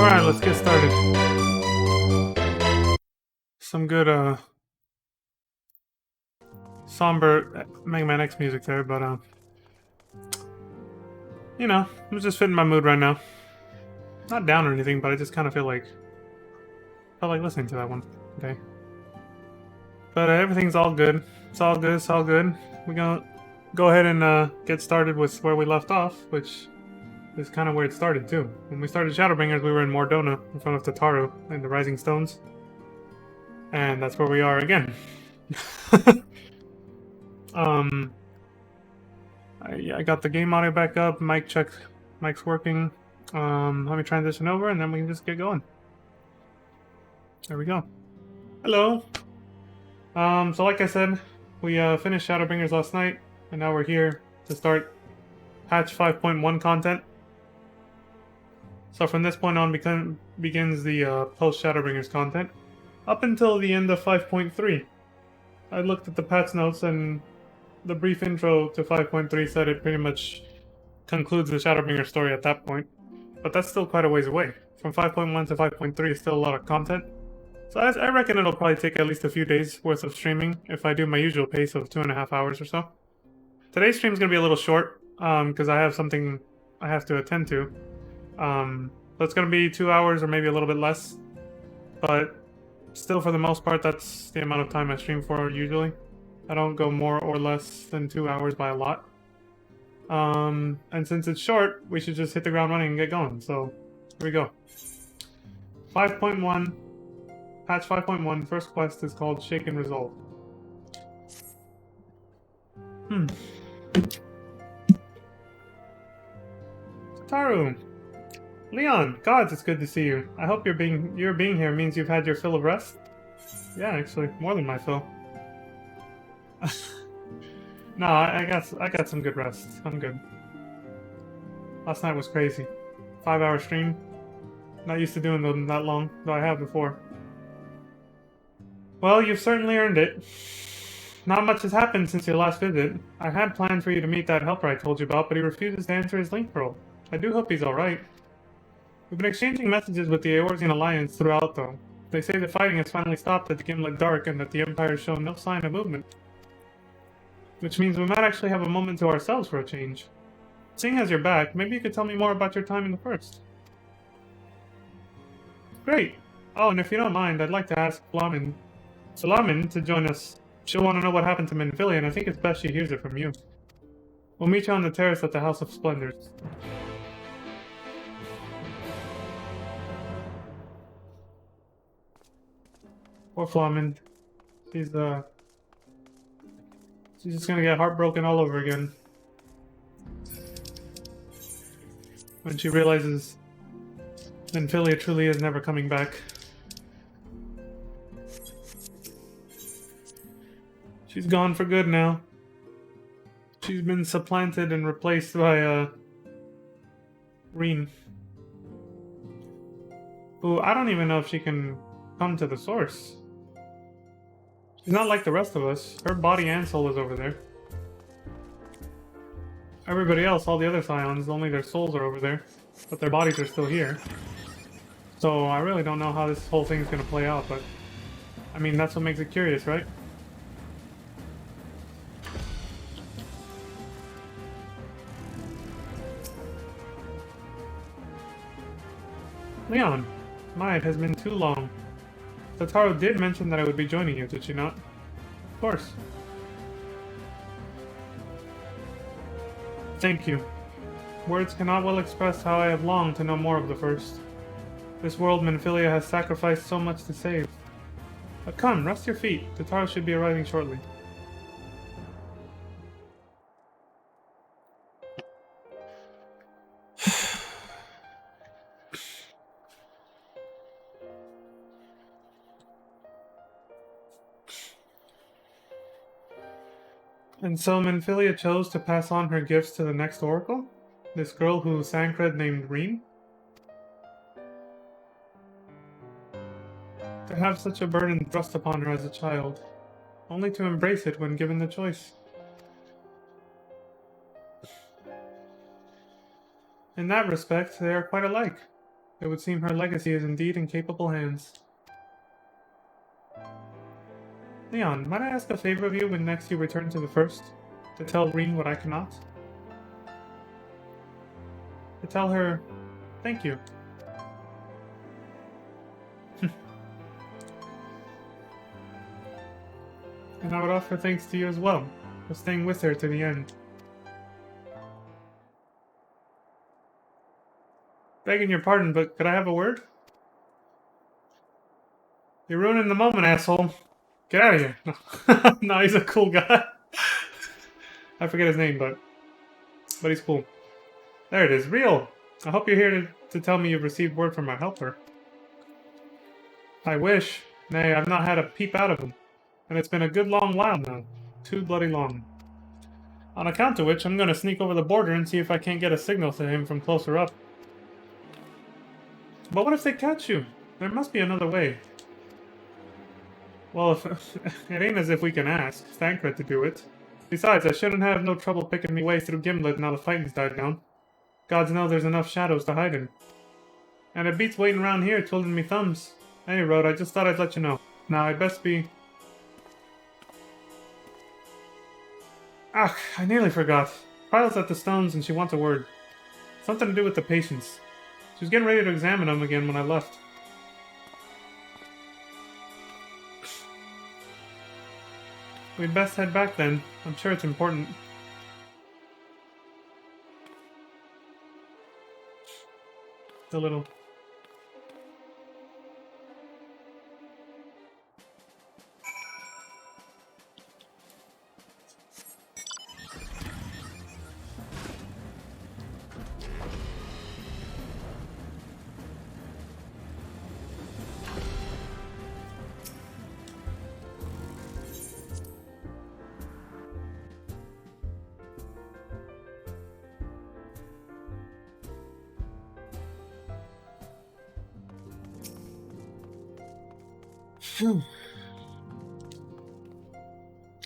Alright, let's get started. Some good, somber Mega Man X music there, but, you know, I'm just fitting my mood right now. Not down or anything, but I just kind of felt like listening to that one today. But everything's all good. It's all good, it's all good. We're gonna go ahead and, get started with where we left off, which is kind of where it started, too. When we started ShadowBringers, we were in Mordona, in front of Tataru, in the Rising Stones. And that's where we are again. I got the game audio back up, mic check, mic's working. Let me transition over and then we can just get going. There we go. Hello! So like I said, we finished ShadowBringers last night, and now we're here to start patch 5.1 content. So from this point on begins the post-ShadowBringers content, up until the end of 5.3. I looked at the patch notes and the brief intro to 5.3 said it pretty much concludes the Shadowbringer story at that point. But that's still quite a ways away. From 5.1 to 5.3 is still a lot of content. So I reckon it'll probably take at least a few days worth of streaming if I do my usual pace of 2.5 hours or so. Today's stream's gonna be a little short, because I have something I have to attend to. So it's gonna be 2 hours or maybe a little bit less. But still, for the most part, that's the amount of time I stream for usually. I don't go more or less than 2 hours by a lot. And since it's short, we should just hit the ground running and get going. So, here we go. 5.1, patch 5.1, first quest is called Shake and Resolve. Taru! Leon! Gods, it's good to see you. I hope your being here means you've had your fill of rest? Yeah, actually, more than my fill. No, I got some good rest. I'm good. Last night was crazy. 5-hour stream. Not used to doing them that long, though I have before. Well, you've certainly earned it. Not much has happened since your last visit. I had planned for you to meet that helper I told you about, but he refuses to answer his link pearl. I do hope he's alright. We've been exchanging messages with the Eorzean Alliance throughout, though. They say the fighting has finally stopped at the Gimlet Dark and that the Empire has shown no sign of movement. Which means we might actually have a moment to ourselves for a change. Seeing as you're back, maybe you could tell me more about your time in the First. Great! Oh, and if you don't mind, I'd like to ask Salamin to join us. She'll want to know what happened to Minfilia, and I think it's best she hears it from you. We'll meet you on the terrace at the House of Splendors. Poor Flamand. She's just gonna get heartbroken all over again. When she realizes Minfilia truly is never coming back. She's gone for good now. She's been supplanted and replaced by, Reen. Who, I don't even know if she can come to the source. She's not like the rest of us. Her body and soul is over there. Everybody else, all the other Scions, only their souls are over there. But their bodies are still here. So I really don't know how this whole thing's gonna play out, but... I mean, that's what makes it curious, right? Leon! My, it has been too long. Tataru did mention that I would be joining you, did she not? Of course. Thank you. Words cannot well express how I have longed to know more of the First. This world Minfilia has sacrificed so much to save. But come, rest your feet. Tataru should be arriving shortly. And so Minfilia chose to pass on her gifts to the next Oracle? This girl who Sankred named Reen? To have such a burden thrust upon her as a child, only to embrace it when given the choice. In that respect, they are quite alike. It would seem her legacy is indeed in capable hands. Leon, might I ask a favor of you when next you return to the First? To tell Reen what I cannot? To tell her, thank you. And I would offer thanks to you as well, for staying with her to the end. Begging your pardon, but could I have a word? You're ruining the moment, asshole. Get out of here. No, no, he's a cool guy. I forget his name, but he's cool. There it is, real. I hope you're here to tell me you've received word from our helper. I wish. Nay, I've not had a peep out of him. And it's been a good long while now. Too bloody long. On account of which, I'm gonna sneak over the border and see if I can't get a signal to him from closer up. But what if they catch you? There must be another way. Well, it ain't as if we can ask Thancred to do it. Besides, I shouldn't have no trouble picking me way through Gimlet now the fighting's died down. Gods know there's enough shadows to hide in. And it beats waiting around here twiddling me thumbs. Any road, I just thought I'd let you know. Now, I'd best be... Ah, I nearly forgot. Prile's at the stones and she wants a word. Something to do with the patients. She was getting ready to examine them again when I left. We'd best head back then. I'm sure it's important. A little.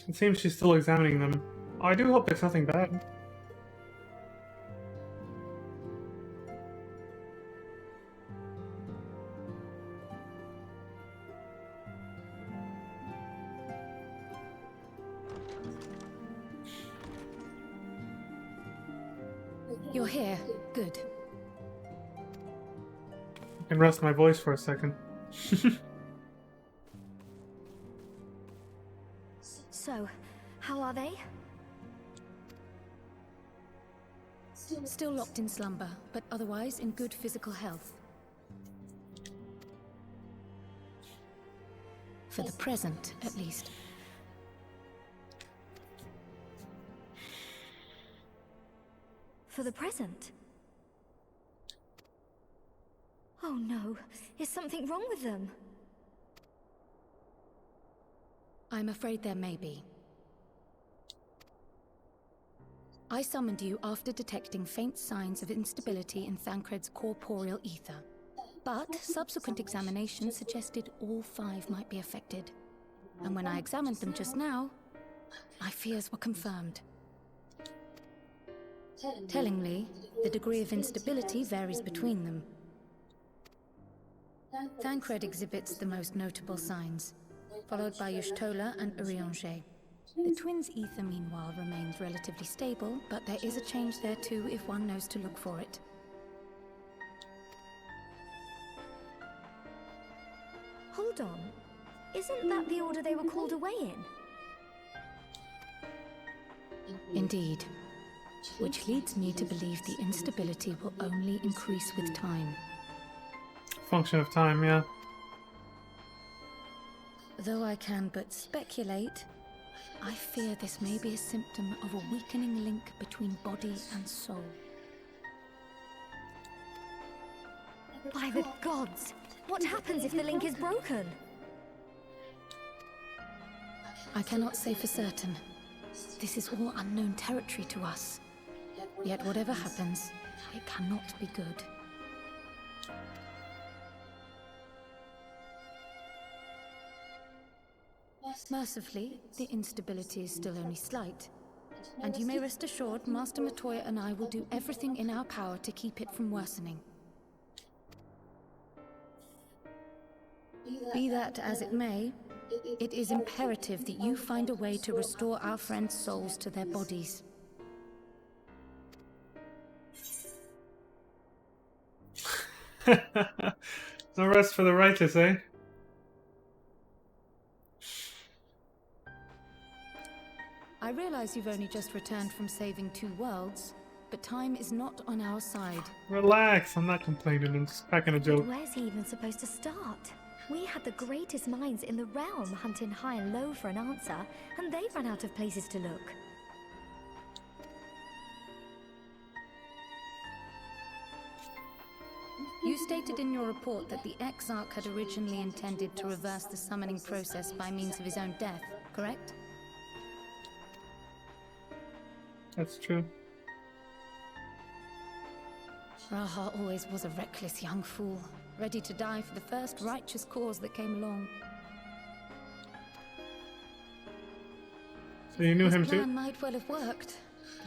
It seems she's still examining them. I do hope it's nothing bad. You're here. Good. I can rest my voice for a second. So, how are they? Still locked in slumber, but otherwise in good physical health. For the present, at least. For the present? Oh no, is something wrong with them? I'm afraid there may be. I summoned you after detecting faint signs of instability in Thancred's corporeal ether. But subsequent examination suggested all 5 might be affected. And when I examined them just now, my fears were confirmed. Tellingly, the degree of instability varies between them. Thancred exhibits the most notable signs, followed by Y'shtola and Urianger. The twins' ether, meanwhile, remains relatively stable, but there is a change there too if one knows to look for it. Hold on. Isn't that the order they were called away in? Indeed. Which leads me to believe the instability will only increase with time. Function of time, yeah. Though I can but speculate, I fear this may be a symptom of a weakening link between body and soul. By the gods! What happens if the link is broken? I cannot say for certain. This is all unknown territory to us. Yet whatever happens, it cannot be good. Mercifully, the instability is still only slight. And you may rest assured Master Matoya and I will do everything in our power to keep it from worsening. Be that as it may, it is imperative that you find a way to restore our friends' souls to their bodies. No rest for the righteous, eh? I realize you've only just returned from saving 2 worlds, but time is not on our side. Relax, I'm not complaining, I'm just cracking a joke. Where's he even supposed to start? We had the greatest minds in the realm hunting high and low for an answer, and they ran out of places to look. You stated in your report that the Exarch had originally intended to reverse the summoning process by means of his own death, correct? That's true. Raha always was a reckless young fool, ready to die for the first righteous cause that came along. So you knew His him plan too? might well have worked,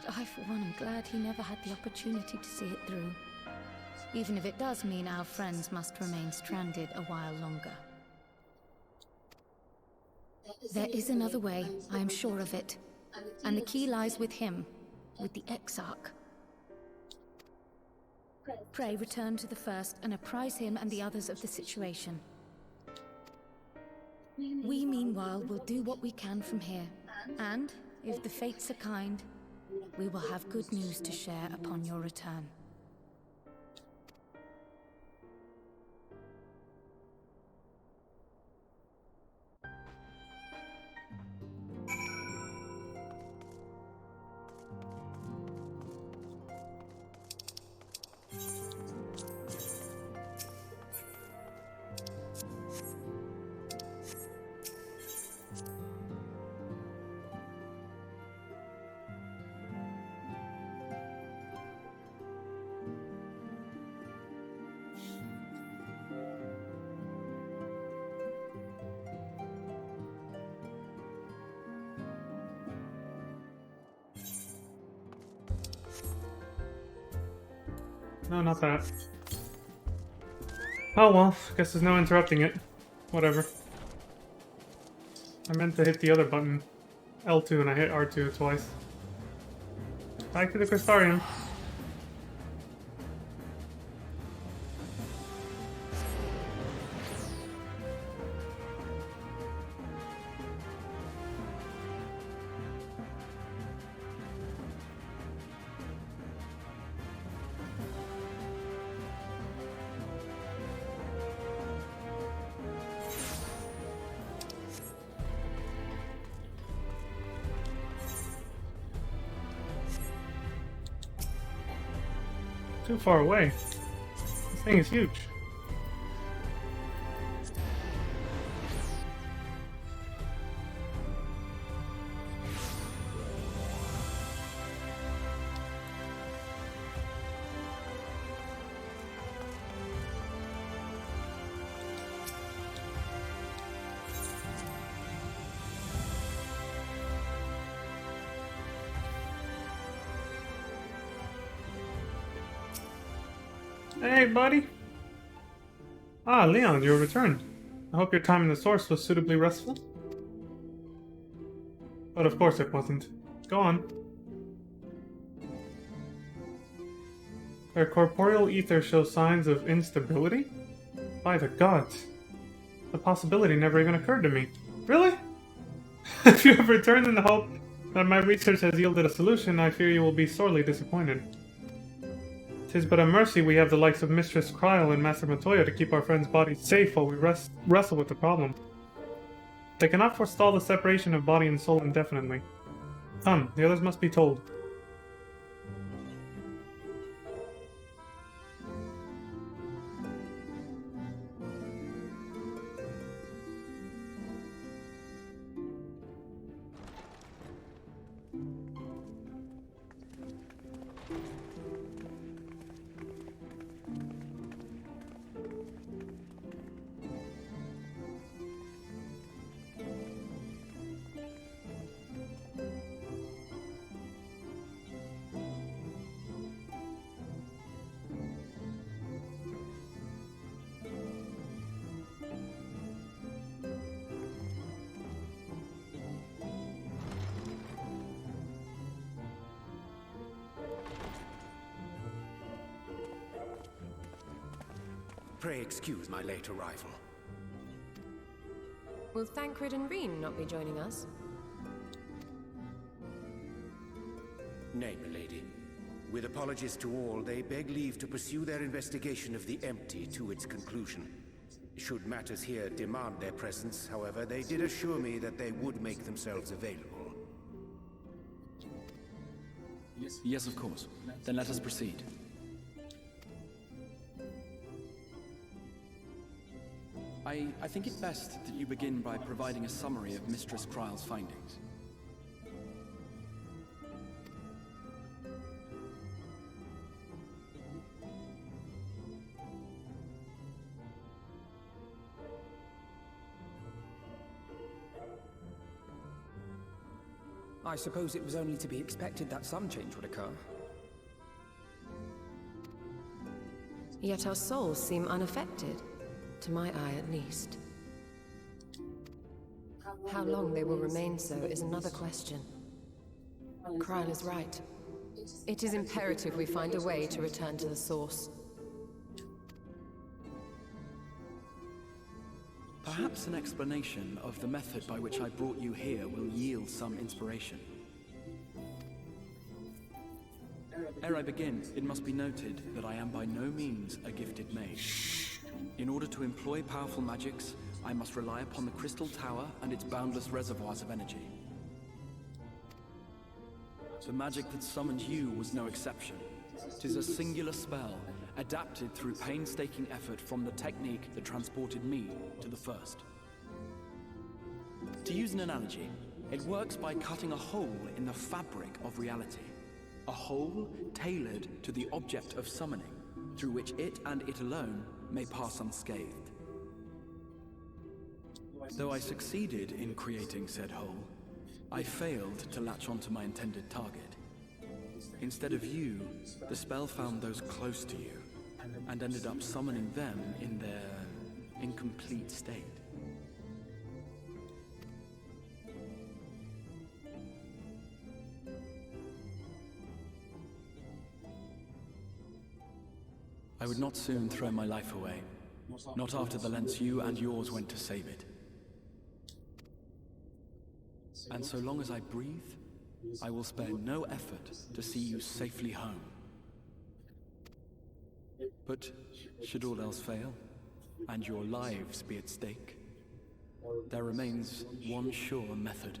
but I for one am glad he never had the opportunity to see it through. Even if it does mean our friends must remain stranded a while longer. There is another way, I am sure of it. And the key lies with him, with the Exarch. Pray return to the First and apprise him and the others of the situation. We, meanwhile, will do what we can from here. And, if the fates are kind, we will have good news to share upon your return. No, not that. Oh well, guess there's no interrupting it. Whatever. I meant to hit the other button, L2, and I hit R2 twice. Back to the Crystarium. Too far away. This thing is huge. Hey, buddy. Ah, Leon, you returned. I hope your time in the source was suitably restful. But of course it wasn't. Go on. Their corporeal ether shows signs of instability? By the gods. The possibility never even occurred to me. Really? If you have returned in the hope that my research has yielded a solution, I fear you will be sorely disappointed. 'Tis but a mercy we have the likes of Mistress Kryl and Master Matoya to keep our friends' bodies safe while we wrestle with the problem. They cannot forestall the separation of body and soul indefinitely. Come, the others must be told. Pray excuse my late arrival. Will Thancred and Reen not be joining us? Nay, milady. With apologies to all, they beg leave to pursue their investigation of the empty to its conclusion. Should matters here demand their presence, however, they did assure me that they would make themselves available. Yes, of course. Then let us proceed. I think it best that you begin by providing a summary of Mistress Kryle's findings. I suppose it was only to be expected that some change would occur. Yet our souls seem unaffected, to my eye at least. How long they will remain so is another question. Kryle is right. It is imperative we find a way to return to the source. Perhaps an explanation of the method by which I brought you here will yield some inspiration. Ere I begin, it must be noted that I am by no means a gifted mage. In order to employ powerful magics, I must rely upon the Crystal Tower and its boundless reservoirs of energy. The magic that summoned you was no exception. 'Tis a singular spell, adapted through painstaking effort from the technique that transported me to the first. To use an analogy, it works by cutting a hole in the fabric of reality. A hole tailored to the object of summoning, through which it and it alone may pass unscathed. Though I succeeded in creating said hole, I failed to latch onto my intended target. Instead of you, the spell found those close to you, and ended up summoning them in their incomplete state. I would not soon throw my life away, not after the lengths you and yours went to save it. And so long as I breathe, I will spare no effort to see you safely home. But should all else fail, and your lives be at stake, there remains one sure method.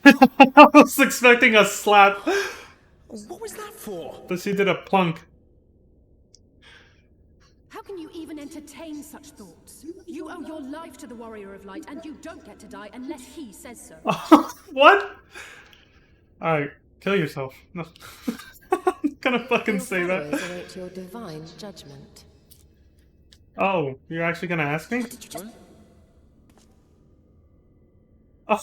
I was expecting a slap, What was that for? but she did a plunk. How can you even entertain such thoughts? You owe your life to the Warrior of Light, and you don't get to die unless he says so. What? Alright, kill yourself. No. I'm gonna fucking Your say that. followers await your divine judgment. Oh, you're actually gonna ask me? Oh.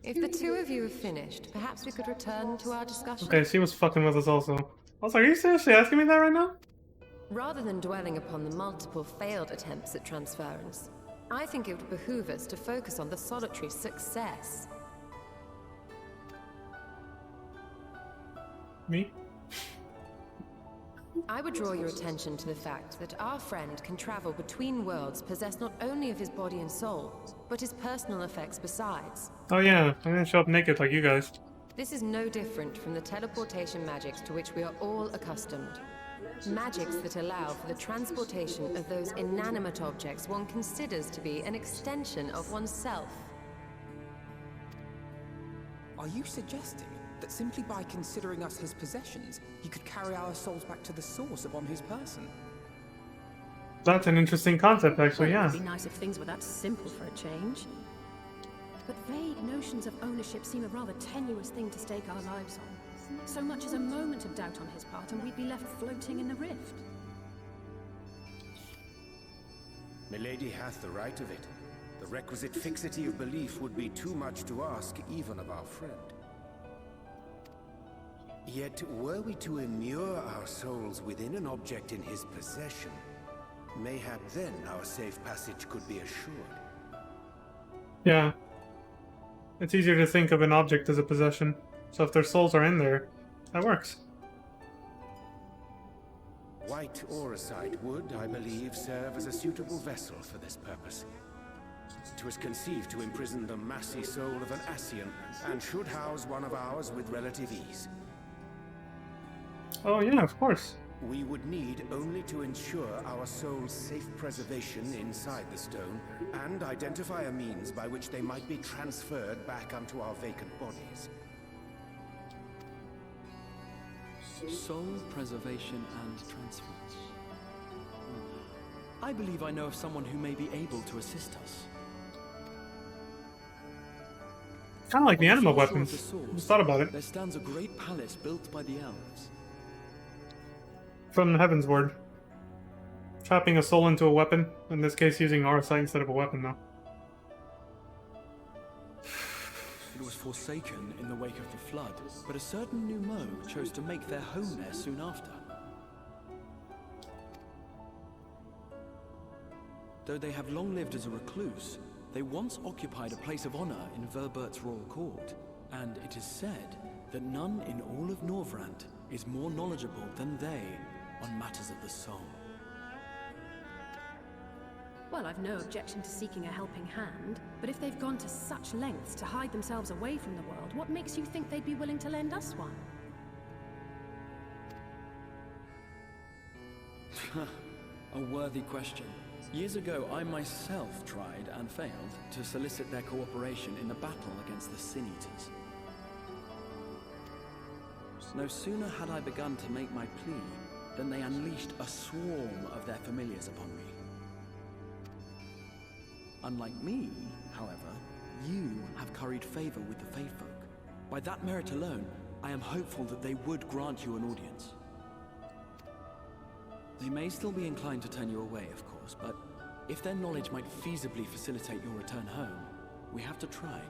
If the two of you have finished, perhaps we could return to our discussion. Okay, she was fucking with us also. I was like, are you seriously asking me that right now? Rather than dwelling upon the multiple failed attempts at transference, I think it would behoove us to focus on the solitary success. Me? I would draw your attention to the fact that our friend can travel between worlds possessed not only of his body and soul, but his personal effects besides. Oh yeah, I didn't show up naked like you guys. This is no different from the teleportation magics to which we are all accustomed. Magics that allow for the transportation of those inanimate objects one considers to be an extension of oneself. Are you suggesting that simply by considering us his possessions, he could carry our souls back to the source upon his person? That's an interesting concept, actually, Well, yeah. It would be nice if things were that simple for a change. But vague notions of ownership seem a rather tenuous thing to stake our lives on. So much as a moment of doubt on his part, and we'd be left floating in the rift. Milady hath the right of it. The requisite fixity of belief would be too much to ask even of our friend. Yet, were we to immure our souls within an object in his possession, Mayhap then our safe passage could be assured. Yeah. It's easier to think of an object as a possession, so if their souls are in there, that works. White auracite would, I believe, serve as a suitable vessel for this purpose. It was conceived to imprison the massy soul of an Ascian, and should house one of ours with relative ease. Oh yeah, of course. We would need only to ensure our soul's safe preservation inside the stone, and identify a means by which they might be transferred back unto our vacant bodies. Soul preservation and transference. I believe I know of someone who may be able to assist us. Kind of like the On animal far shore of weapons. the source, Just thought about it. There stands a great palace built by the elves. From Heavensward. Chopping a soul into a weapon. In this case, using auracite instead of a weapon, though. It was forsaken in the wake of the flood, but a certain Numo chose to make their home there soon after. Though they have long lived as a recluse, they once occupied a place of honor in Verbert's royal court, and it is said that none in all of Norvrant is more knowledgeable than they on matters of the soul. Well, I've no objection to seeking a helping hand, but if they've gone to such lengths to hide themselves away from the world, what makes you think they'd be willing to lend us one? A worthy question. Years ago, I myself tried and failed to solicit their cooperation in the battle against the Sin Eaters. No sooner had I begun to make my plea than they unleashed a swarm of their familiars upon me. Unlike me, however, you have curried favor with the Faefolk. By that merit alone, I am hopeful that they would grant you an audience. They may still be inclined to turn you away, of course, but if their knowledge might feasibly facilitate your return home, we have to try.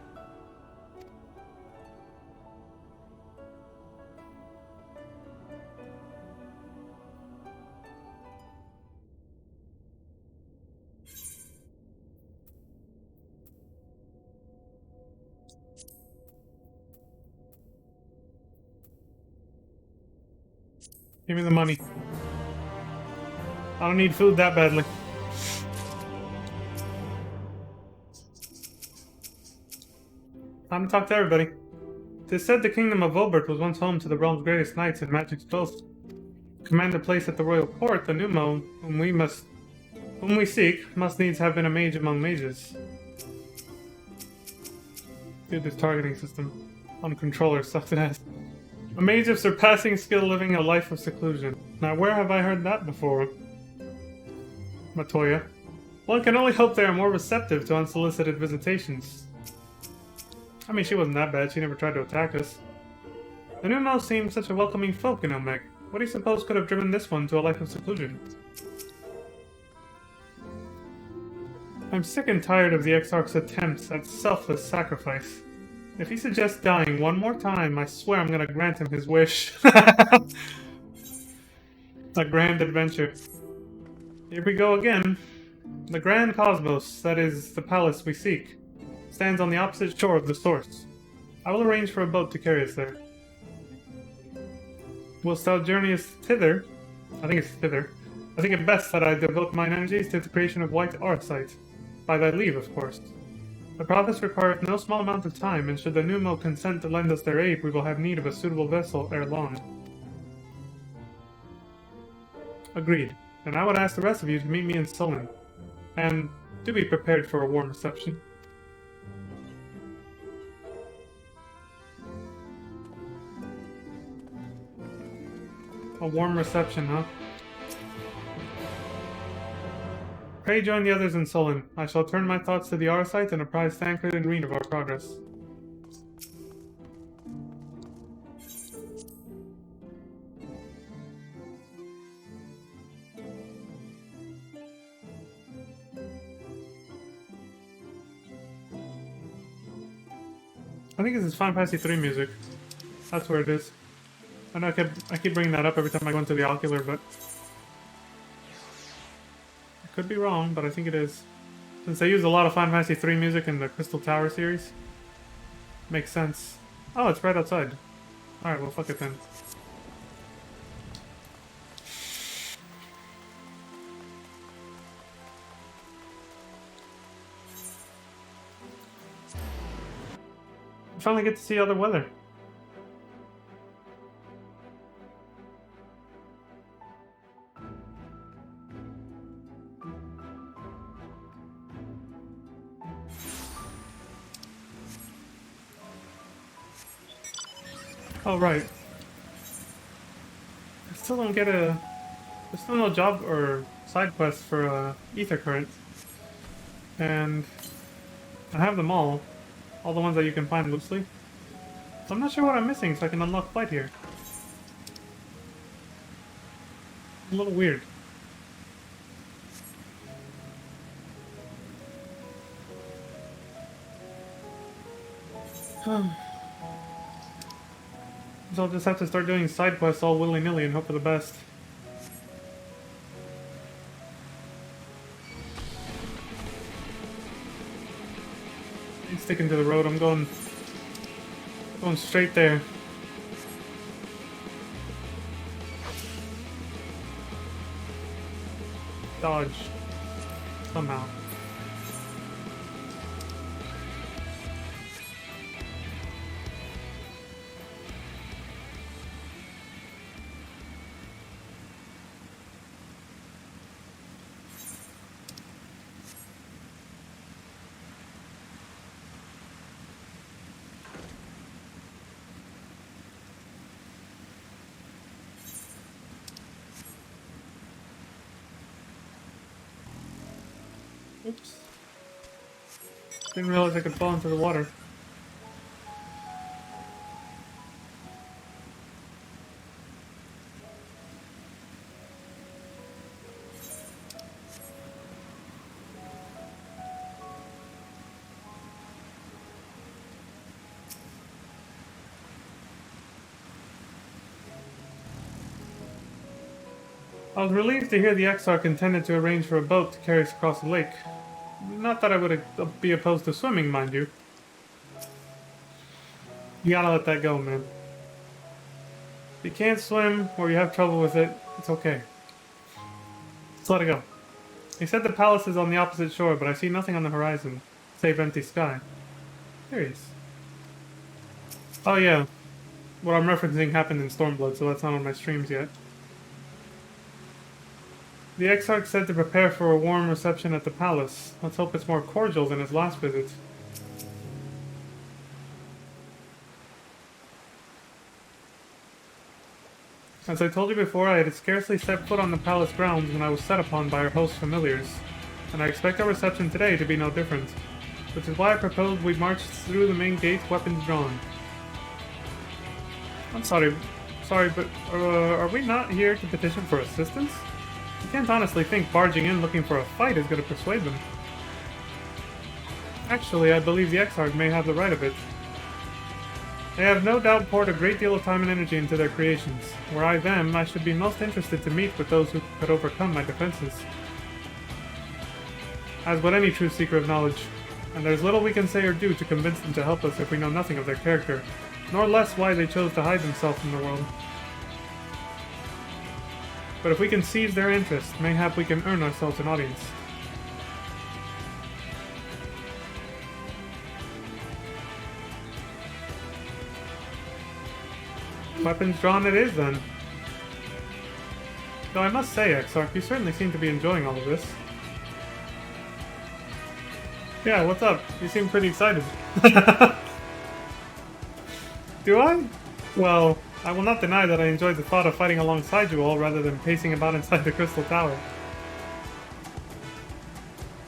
Give me the money. I don't need food that badly. Time to talk to everybody. Tis said the kingdom of Obert was once home to the realm's greatest knights and magic's boast. To command a place at the royal court, the Numo, whom we seek, must needs have been a mage among mages. Dude, this targeting system on controller sucks ass. A mage of surpassing skill living a life of seclusion. Now where have I heard that before? Matoya. One can only hope they are more receptive to unsolicited visitations. I mean, she wasn't that bad. She never tried to attack us. The Numo seemed such a welcoming folk in Olmec. What do you suppose could have driven this one to a life of seclusion? I'm sick and tired of the Exarch's attempts at selfless sacrifice. If he suggests dying one more time, I swear I'm gonna grant him his wish. A grand adventure. Here we go again. The Grand Cosmos, that is, the palace we seek, stands on the opposite shore of the source. I will arrange for a boat to carry us there. Whilst thou journeyest thither, I think it best that I devote mine energies to the creation of white auracite. By thy leave, of course. The process requires no small amount of time, and should the Numo consent to lend us their aid, we will have need of a suitable vessel ere long. Agreed. And I would ask the rest of you to meet me in Sullen. And do be prepared for a warm reception. A warm reception, huh? Pray join the others in Sullen. I shall turn my thoughts to the Arsite and apprise Thancred and Green of our progress. I think this is Final Fantasy 3 music. That's where it is. I know I keep bringing that up every time I go into the Ocular, but Could be wrong, but I think it is. Since they use a lot of Final Fantasy 3 music in the Crystal Tower series. Makes sense. Oh, it's right outside. Alright, well, fuck it then. I finally get to see other weather. Oh, right. I still don't get a... There's still no job or side quest for Ether Current. And I have them all. All the ones that you can find loosely. So I'm not sure what I'm missing so I can unlock Flight here. A little weird. So I'll just have to start doing side quests all willy-nilly and hope for the best. I'm sticking to the road, I'm going straight there. Dodge. Somehow. Oops. Didn't realize I could fall into the water. I was relieved to hear the Exarch intended to arrange for a boat to carry us across the lake. Not that I would be opposed to swimming, mind you. You gotta let that go, man. If you can't swim, or you have trouble with it, it's okay. Just let it go. He said the palace is on the opposite shore, but I see nothing on the horizon, save empty sky. There he is. Oh yeah, what I'm referencing happened in Stormblood, so that's not on my streams yet. The Exarch said to prepare for a warm reception at the palace. Let's hope it's more cordial than his last visit. As I told you before, I had scarcely set foot on the palace grounds when I was set upon by our host's familiars, and I expect our reception today to be no different, which is why I proposed we march through the main gate, weapons drawn. I'm sorry, but are we not here to petition for assistance? You can't honestly think barging in looking for a fight is going to persuade them. Actually, I believe the Exarch may have the right of it. They have no doubt poured a great deal of time and energy into their creations. Were I them, I should be most interested to meet with those who could overcome my defenses. As would any true seeker of knowledge, and there's little we can say or do to convince them to help us if we know nothing of their character, nor less why they chose to hide themselves from the world. But if we can seize their interest, mayhap we can earn ourselves an audience. Weapons drawn it is, then. Though I must say, Exarch, you certainly seem to be enjoying all of this. Yeah, what's up? You seem pretty excited. Do I? Well, I will not deny that I enjoyed the thought of fighting alongside you all rather than pacing about inside the Crystal Tower.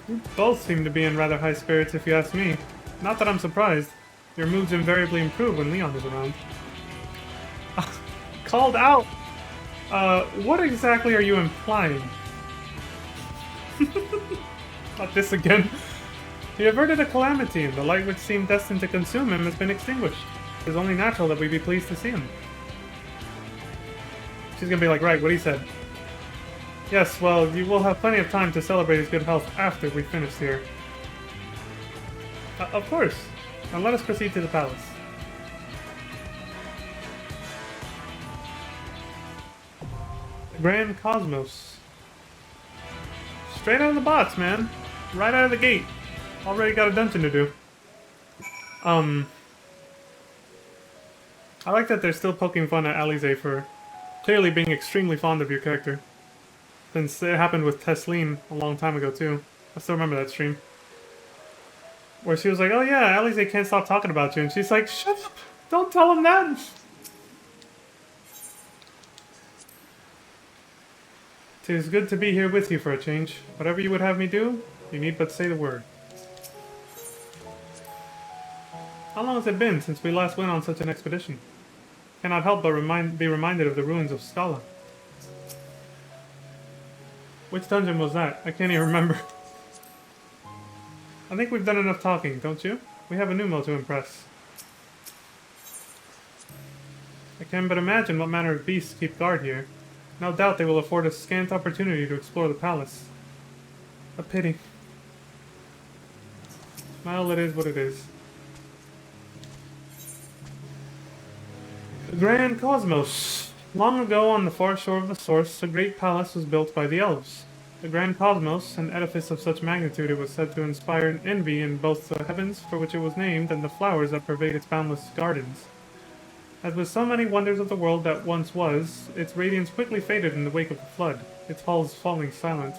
You both seem to be in rather high spirits if you ask me. Not that I'm surprised. Your moods invariably improve when Leon is around. Called out! What exactly are you implying? Not this again. He averted a calamity, and the light which seemed destined to consume him has been extinguished. It is only natural that we be pleased to see him. She's gonna be like, right, what he said. Yes, well, you will have plenty of time to celebrate his good health after we finish here. Of course. Now let us proceed to the palace. The Grand Cosmos. Straight out of the box, man. Right out of the gate. Already got a dungeon to do. I like that they're still poking fun at Alize for clearly being extremely fond of your character. Since it happened with Tesleen a long time ago, too. I still remember that stream. Where she was like, oh yeah, Alize can't stop talking about you. And she's like, shut up! Don't tell him that! "'Tis good to be here with you for a change. Whatever you would have me do, you need but say the word." How long has it been since we last went on such an expedition? Cannot help but be reminded of the ruins of Scala. Which dungeon was that? I can't even remember. I think we've done enough talking, don't you? We have a Numo to impress. I can but imagine what manner of beasts keep guard here. No doubt they will afford us scant opportunity to explore the palace. A pity. Well, it is what it is. The Grand Cosmos. Long ago, on the far shore of the Source, a great palace was built by the elves. The Grand Cosmos, an edifice of such magnitude it was said to inspire envy in both the heavens for which it was named and the flowers that pervade its boundless gardens. As with so many wonders of the world that once was, its radiance quickly faded in the wake of the flood, its halls falling silent,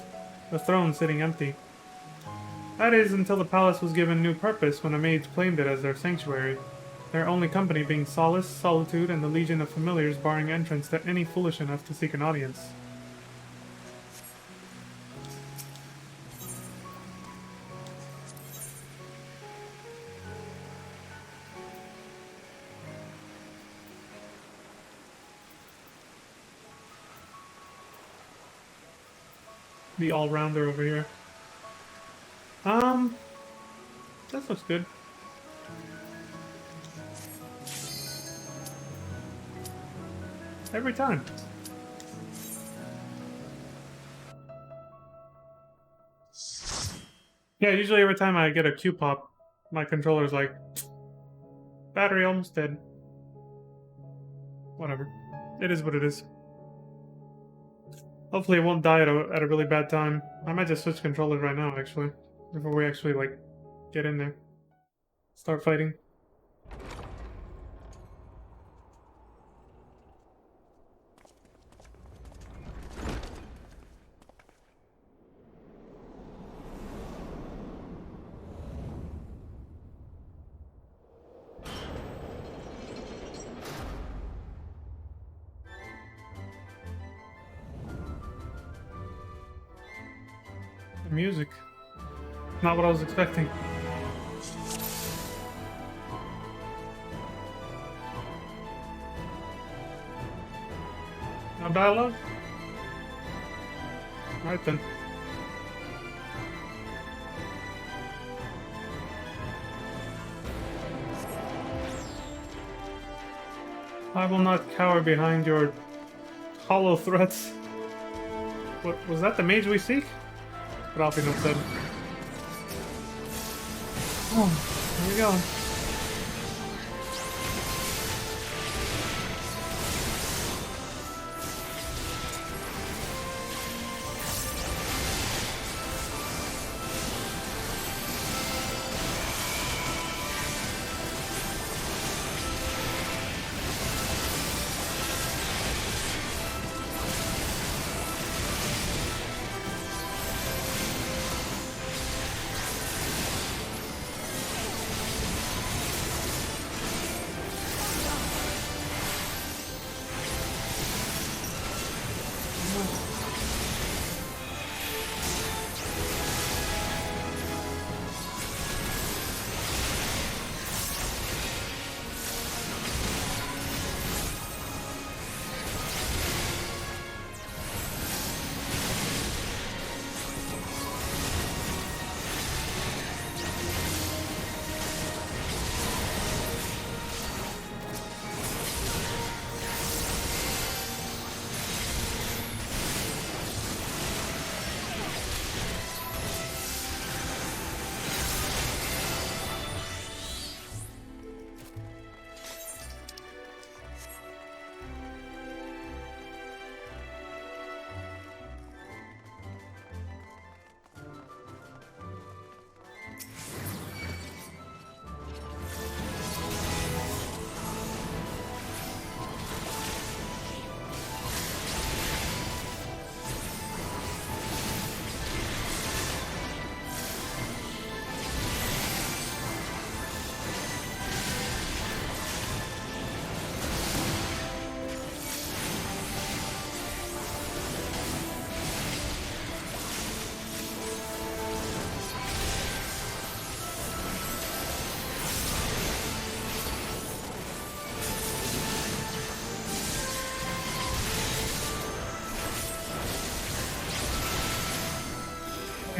the throne sitting empty. That is, until the palace was given new purpose when a mage claimed it as their sanctuary, their only company being solace, solitude, and the legion of familiars barring entrance to any foolish enough to seek an audience. The all-rounder over here. This looks good. Every time. Yeah, usually every time I get a Q pop, my controller's like, battery almost dead. Whatever. It is what it is. Hopefully it won't die at a really bad time. I might just switch controllers right now, actually. Before we actually, like, get in there. Start fighting. Music. Not what I was expecting. No dialogue? Alright then. I will not cower behind your hollow threats. What was that, the mage we seek? Ralphie said. Oh, here we go.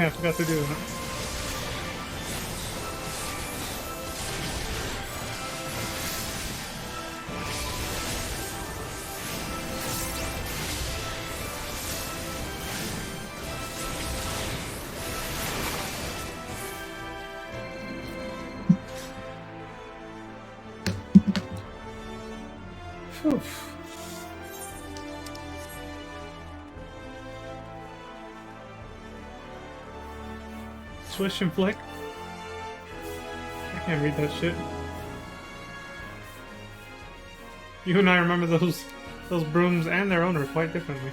yeah, I forgot to do that. Phew. Swish and flick? I can't read that shit. You and I remember those brooms and their owner quite differently.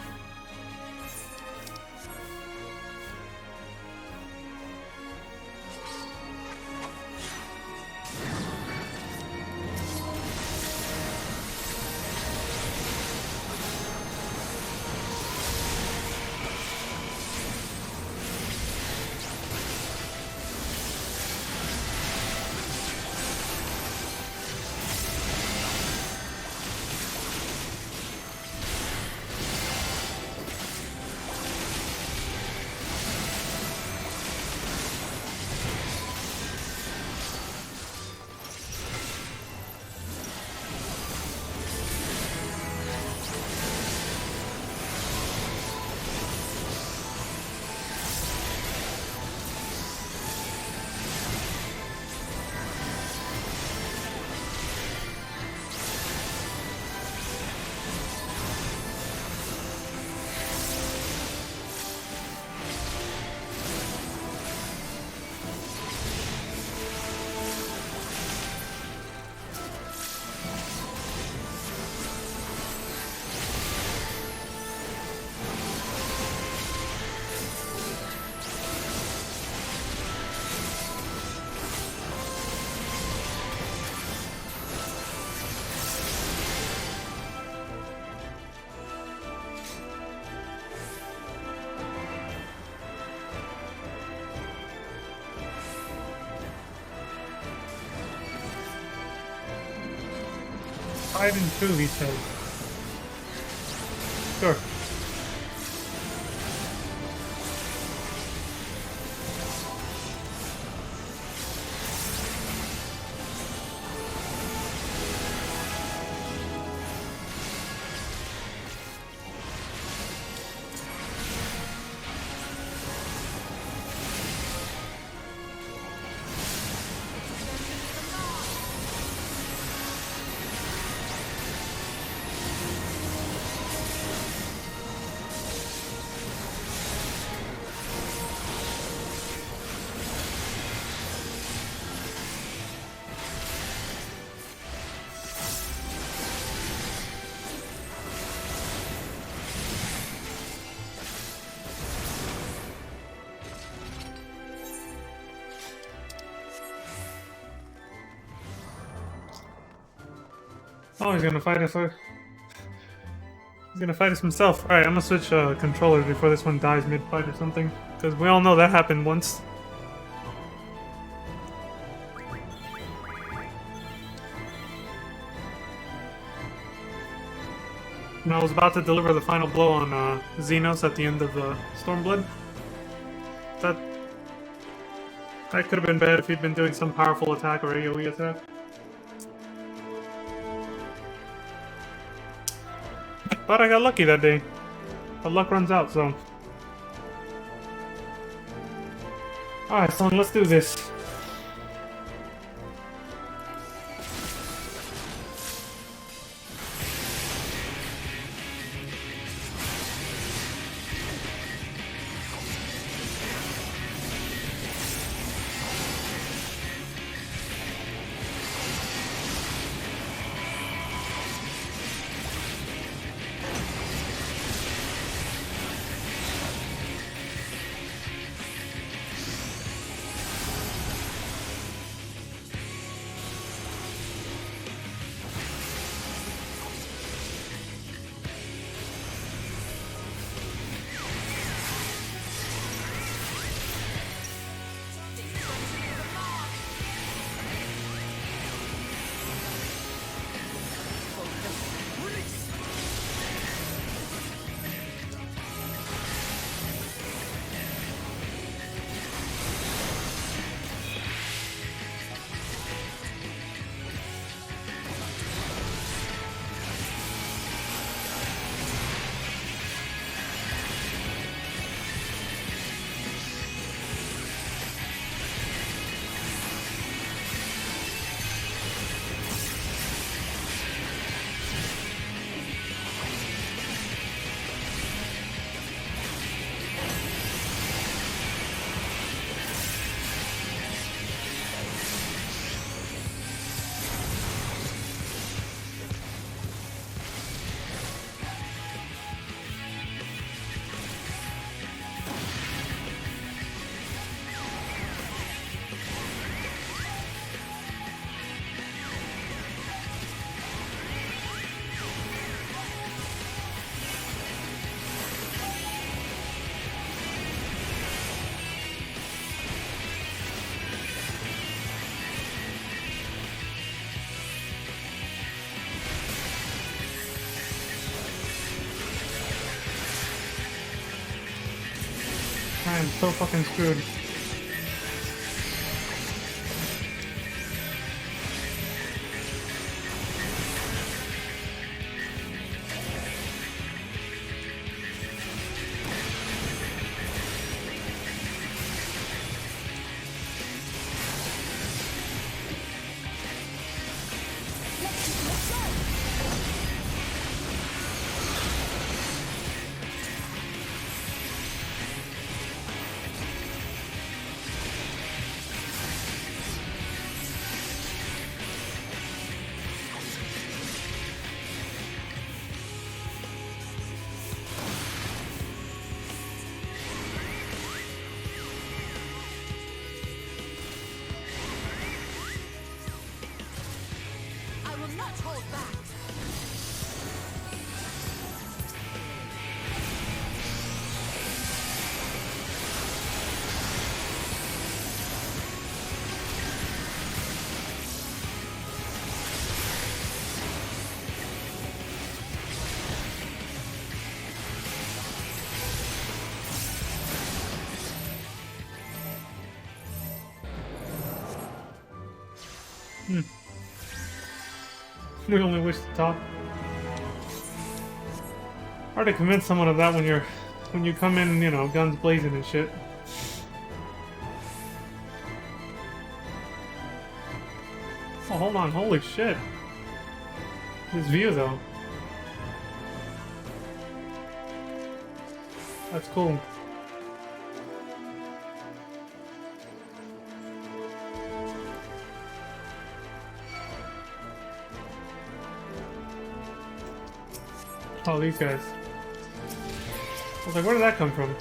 Tried and true, he says. Sure. Oh, he's gonna fight us. He's gonna fight us himself. Alright, I'm gonna switch controllers before this one dies mid-fight or something. Because we all know that happened once. And I was about to deliver the final blow on Xenos at the end of Stormblood. That could have been bad if he'd been doing some powerful attack or AoE attack. But I got lucky that day. But luck runs out, so... Alright, son, let's do this. I'm so fucking screwed. I will not hold back. We only wish to talk. Hard to convince someone of that when you come in, you know, guns blazing and shit. Oh, hold on, holy shit. This view, though. That's cool. Oh, these guys. I was like, where did that come from?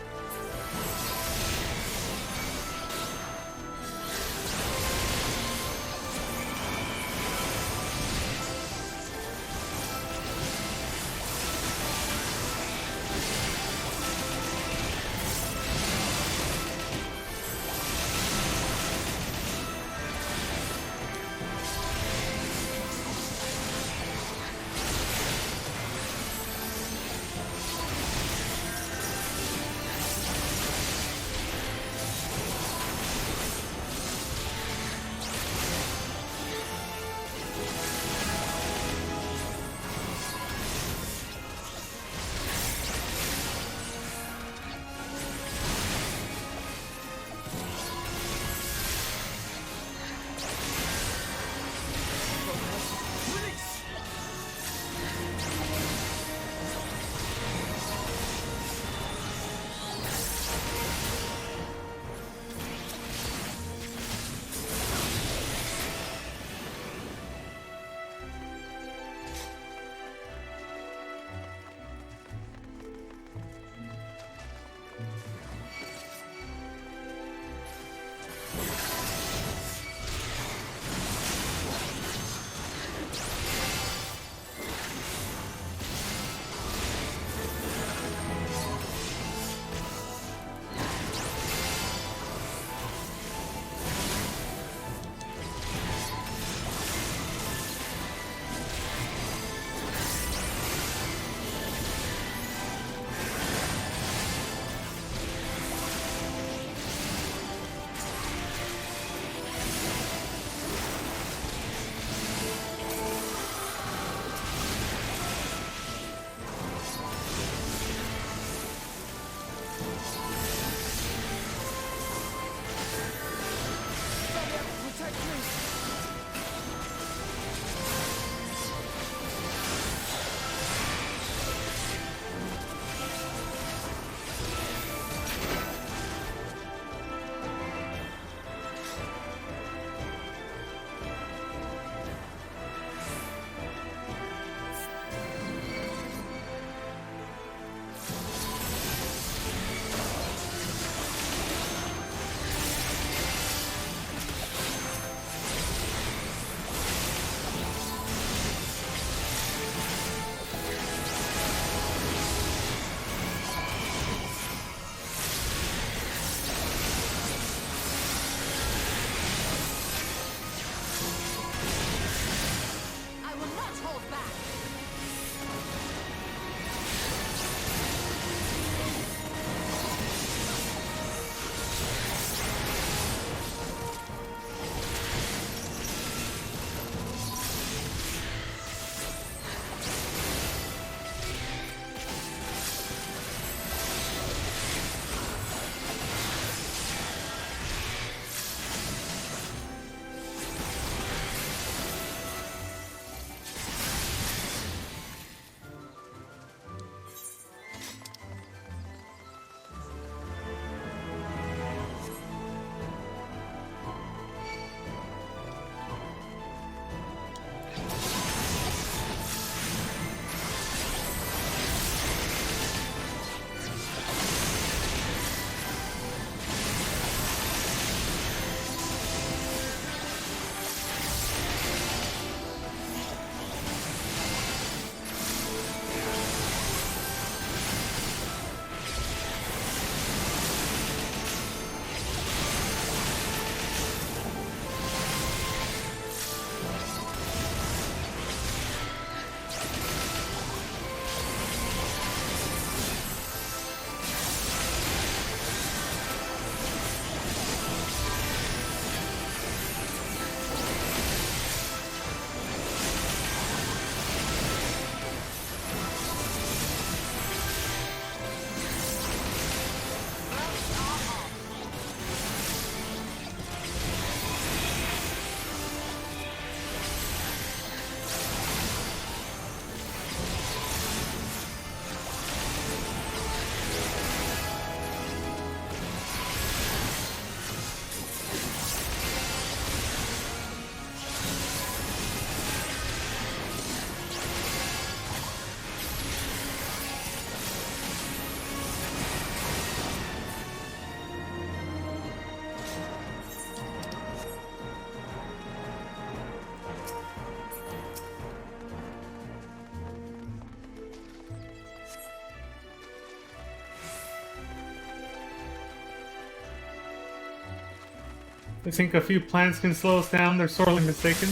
They think a few plants can slow us down. They're sorely mistaken.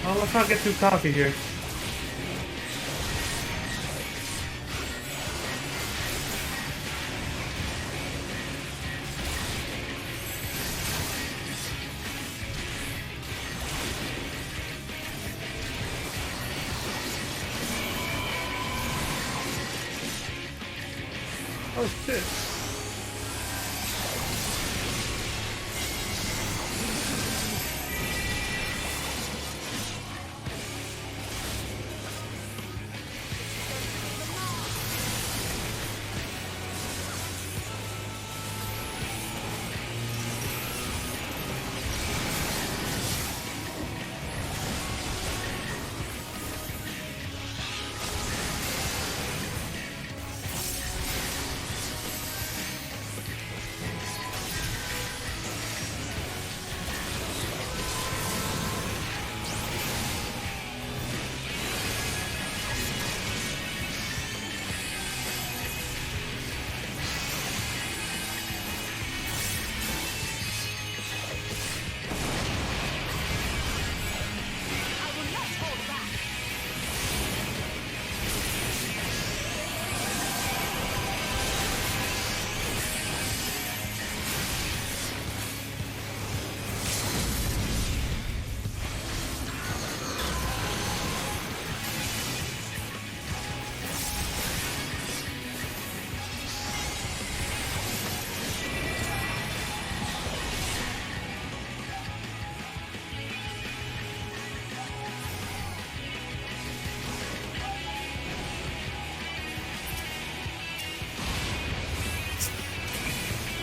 Well, let's not get too cocky here. Oh shit.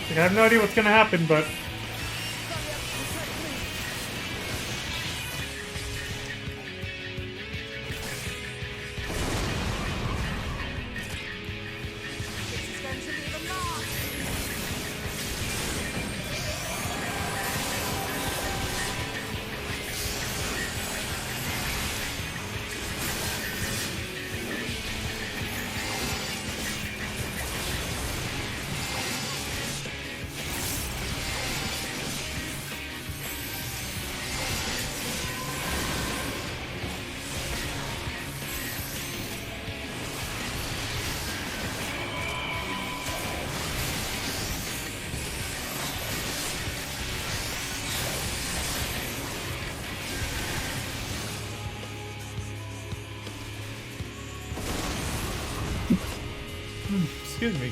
I have no idea what's gonna happen, but excuse me.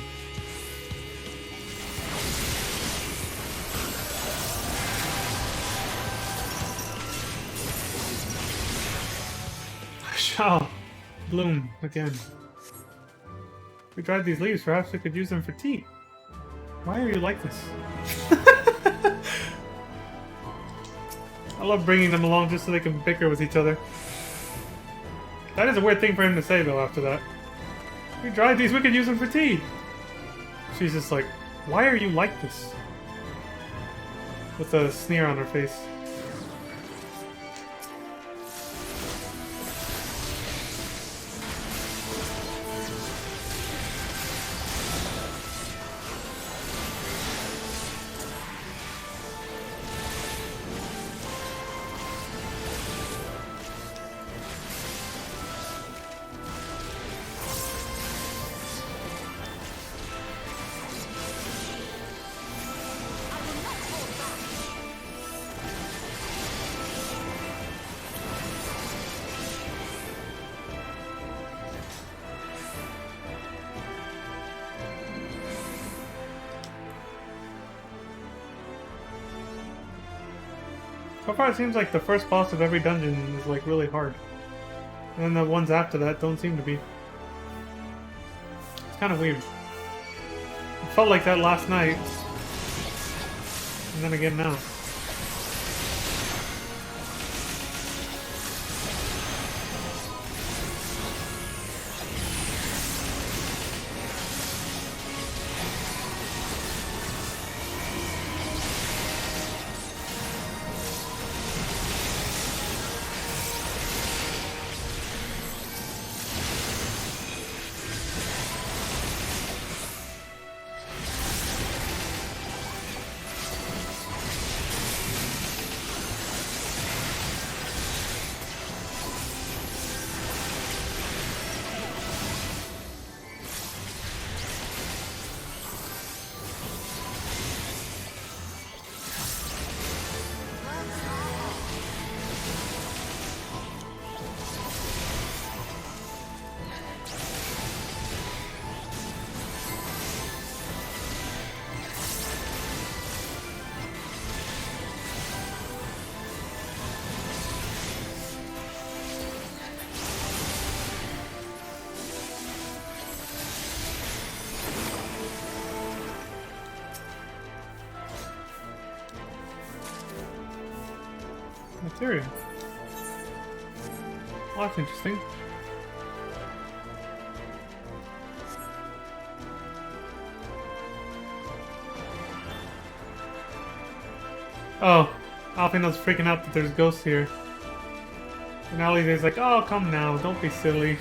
Shall bloom again. We dried these leaves, perhaps we could use them for tea. Why are you like this? I love bringing them along just so they can bicker with each other. That is a weird thing for him to say, though, after that. We dried these, we could use them for tea! She's just like, why are you like this? With a sneer on her face. So far it seems like the first boss of every dungeon is like really hard. And then the ones after that don't seem to be. It's kind of weird. It felt like that last night. And then again now. Materia. Well, that's interesting. Oh, Alfino's freaking out that there's ghosts here. And Alize's like, oh, come now, don't be silly.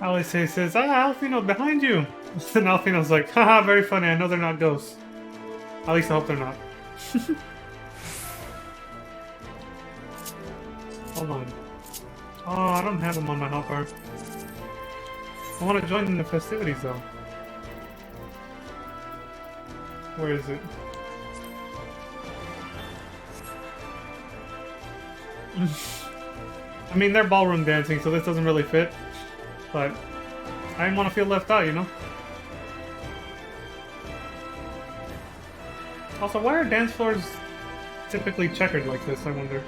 Alice says, Alfino, behind you! And Alfino's like, haha, very funny, I know they're not ghosts. At least I hope they're not. Hold on. Oh, I don't have them on my helper. I want to join in the festivities, though. Where is it? I mean, they're ballroom dancing, so this doesn't really fit. But I didn't want to feel left out, you know? Also, why are dance floors typically checkered like this, I wonder?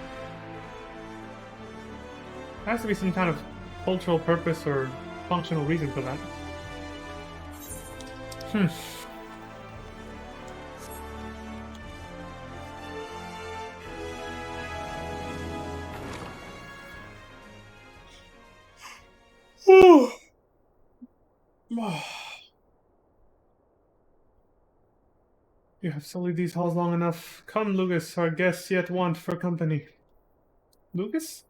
There has to be some kind of cultural purpose or functional reason for that. You have sullied these halls long enough. Come, Lucas, our guests yet want for company. Lucas?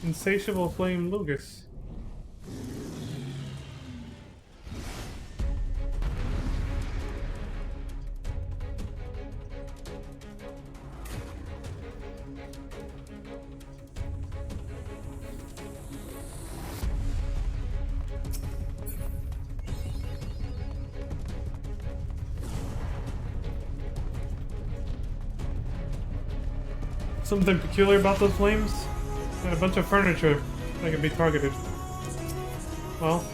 Insatiable flame Lucas. Something peculiar about those flames? And a bunch of furniture that can be targeted. Well.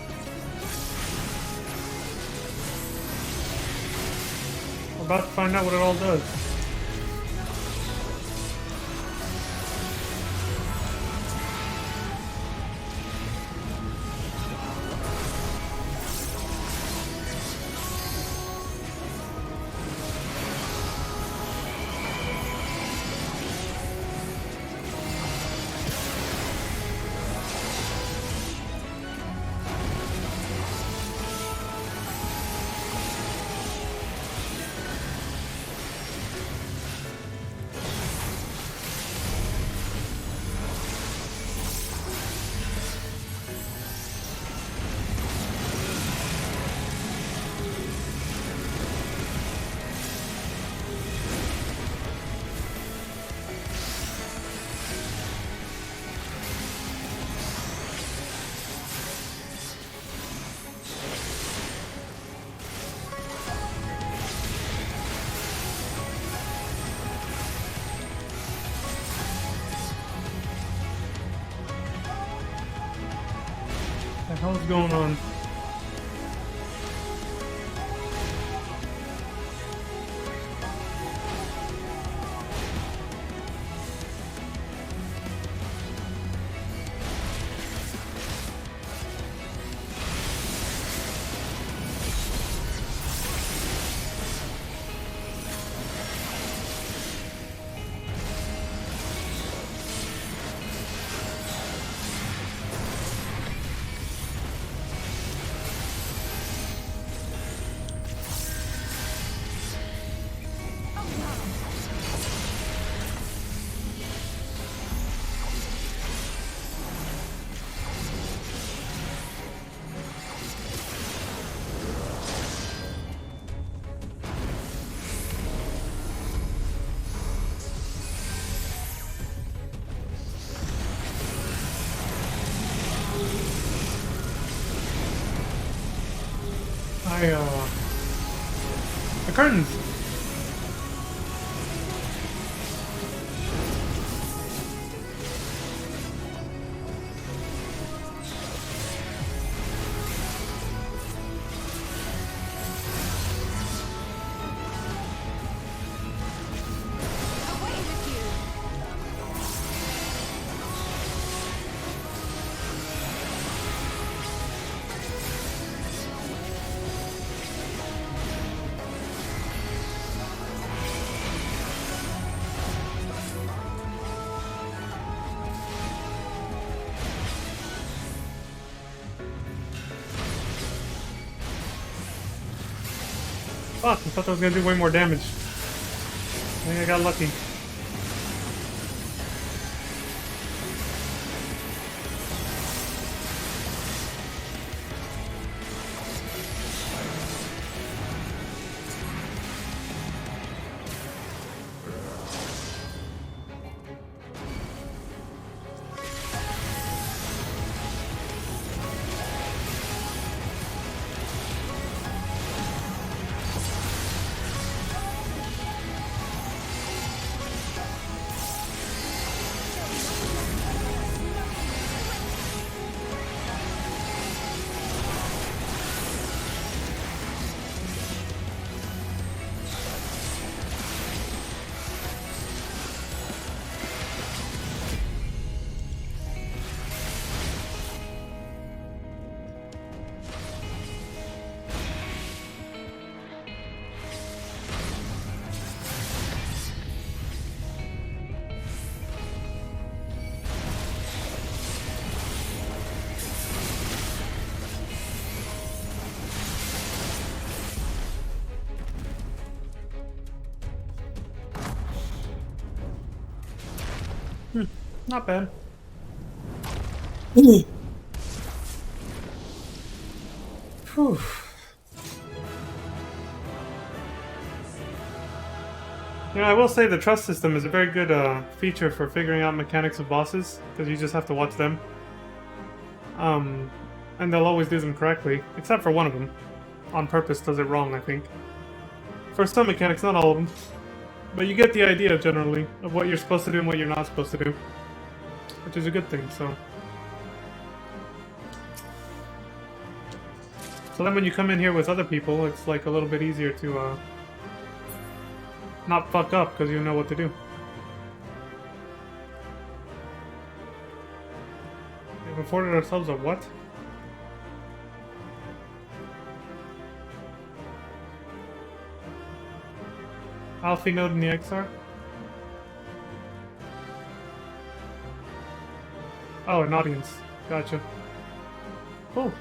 We're about to find out what it all does. What the hell is going on? The curtains! Fuck, I thought that was gonna do way more damage. I think I got lucky. Not bad. Whew. You know, I will say the trust system is a very good feature for figuring out mechanics of bosses, because you just have to watch them. And they'll always do them correctly, except for one of them. On purpose does it wrong, I think. For some mechanics, not all of them. But you get the idea, generally, of what you're supposed to do and what you're not supposed to do. Which is a good thing, so... So then when you come in here with other people, it's like a little bit easier to, not fuck up, because you know what to do. We've afforded ourselves a what? Alfie node in the XR? Oh, an audience. Gotcha. Cool.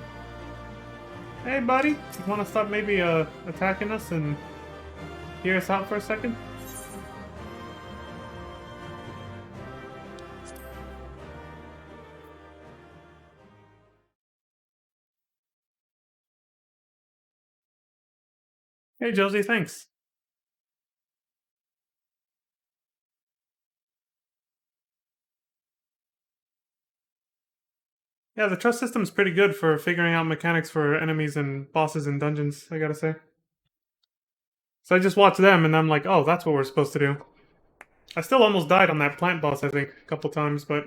Hey, buddy. You want to stop maybe attacking us and hear us out for a second? Hey, Josie, thanks. Yeah, the trust system is pretty good for figuring out mechanics for enemies and bosses in dungeons, I gotta say. So I just watched them, and I'm like, oh, that's what we're supposed to do. I still almost died on that plant boss, I think, a couple times, but...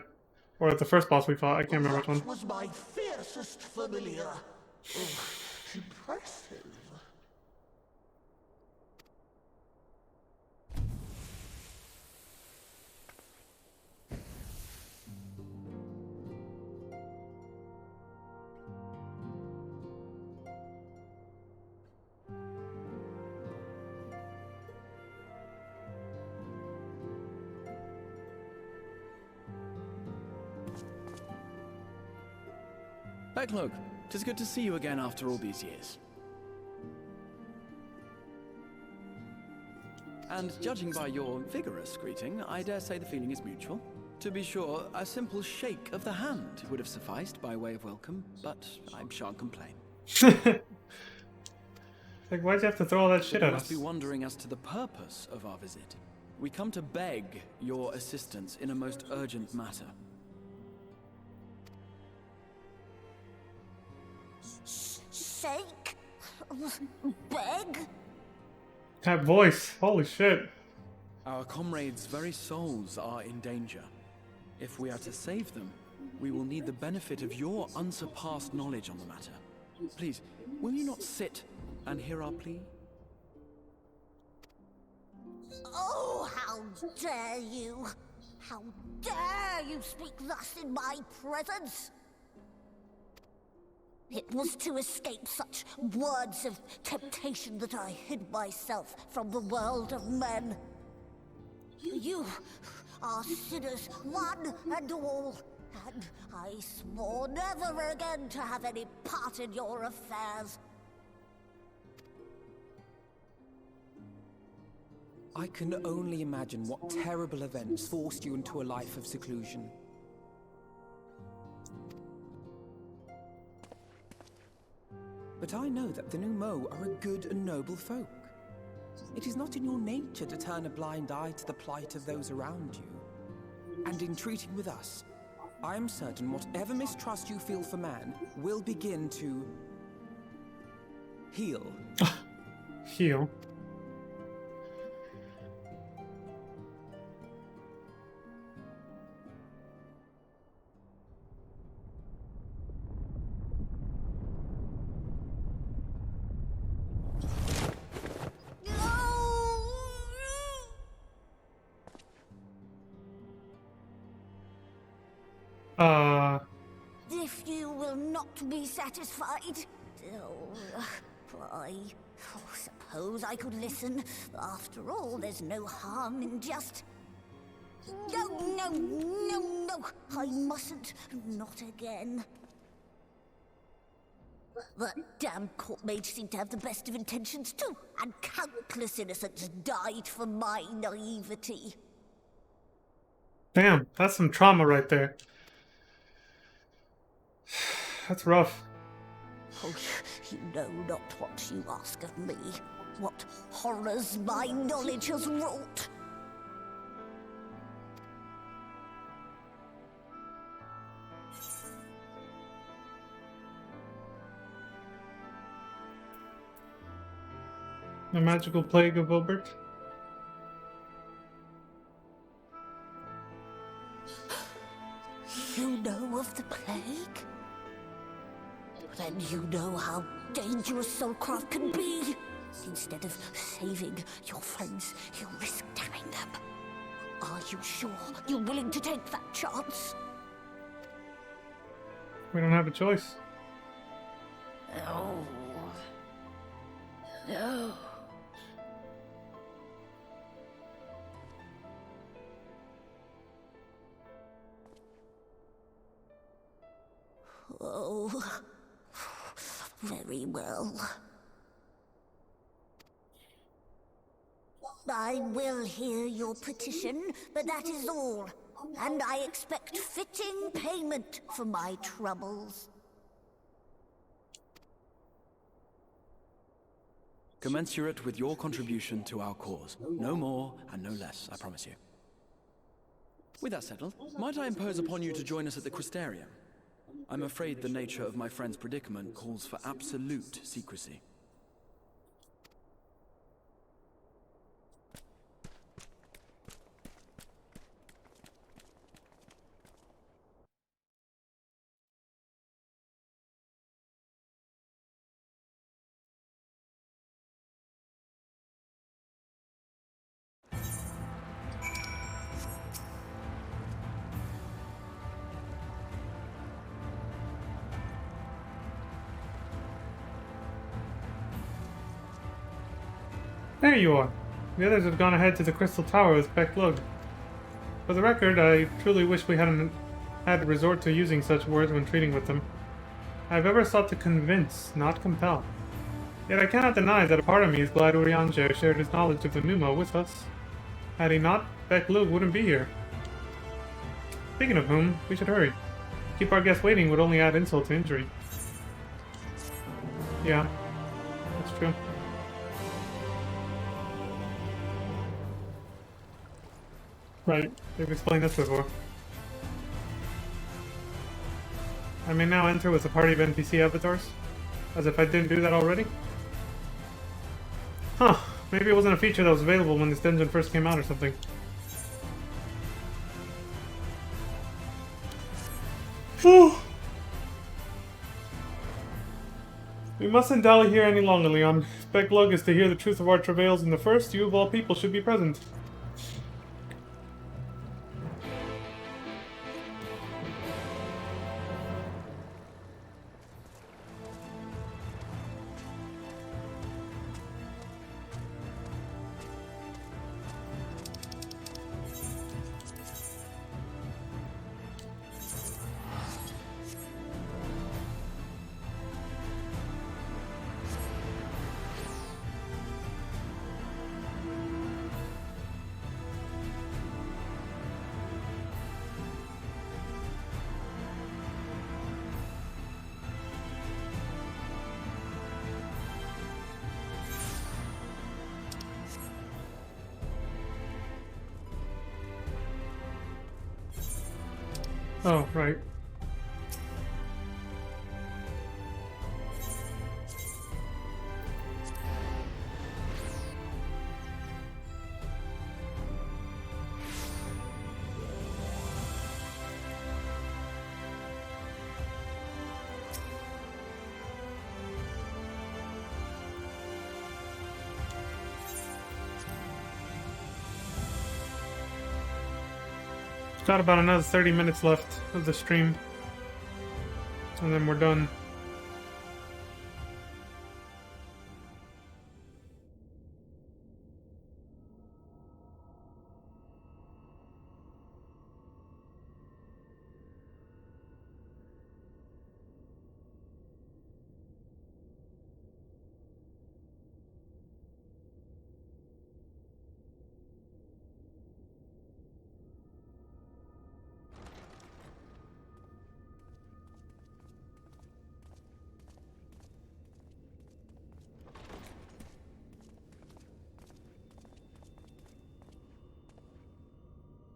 Or at the first boss we fought, I can't remember which one. That was my fiercest familiar. Impressive. Backlook, 'tis good to see you again after all these years. And judging by your vigorous greeting, I dare say the feeling is mutual. To be sure, a simple shake of the hand would have sufficed by way of welcome, but I shan't complain. Like, why'd you have to throw all that shit You at must us? be wondering as to the purpose of our visit. We come to beg your assistance in a most urgent matter. Sake? Beg? That voice, holy shit. Our comrades' very souls are in danger. If we are to save them, we will need the benefit of your unsurpassed knowledge on the matter. Please, will you not sit and hear our plea? Oh, how dare you! How dare you speak thus in my presence! It was to escape such words of temptation that I hid myself from the world of men. You are sinners, one and all, and I swore never again to have any part in your affairs. I can only imagine what terrible events forced you into a life of seclusion. But I know that the Numo are a good and noble folk. It is not in your nature to turn a blind eye to the plight of those around you. And in treating with us, I am certain whatever mistrust you feel for man will begin to... heal. Heal. If you will not be satisfied, I suppose I could listen. After all, there's no harm in just... No, I mustn't. Not again. That damn court mage seemed to have the best of intentions too, and countless innocents died for my naivety. Damn, that's some trauma right there. That's rough. Oh, you know not what you ask of me. What horrors my knowledge has wrought. The magical plague of Wilbert. You know of the plague? Then you know how dangerous soulcraft can be. Instead of saving your friends, you risk damning them. Are you sure you're willing to take that chance? We don't have a choice. No. No. Oh, very well. I will hear your petition, but that is all. And I expect fitting payment for my troubles. Commensurate with your contribution to our cause. No more and no less, I promise you. With that settled, might I impose upon you to join us at the Crystarium? I'm afraid the nature of my friend's predicament calls for absolute secrecy. There you are. The others have gone ahead to the Crystal Tower with Beck-Lug. For the record, I truly wish we hadn't had to resort to using such words when treating with them. I have ever sought to convince, not compel. Yet I cannot deny that a part of me is glad Urianger shared his knowledge of the Pneumo with us. Had he not, Beck-Lug wouldn't be here. Speaking of whom, we should hurry. Keep our guests waiting would only add insult to injury. Yeah, that's true. Right, they've explained this before. I may now enter with a party of NPC avatars, as if I didn't do that already. Huh, maybe it wasn't a feature that was available when this dungeon first came out or something. Whew. We mustn't dally here any longer, Leon. If Beck-Lug is to hear the truth of our travails in the first, you of all people should be present. Oh, right. Got about another 30 minutes left of the stream, and then we're done.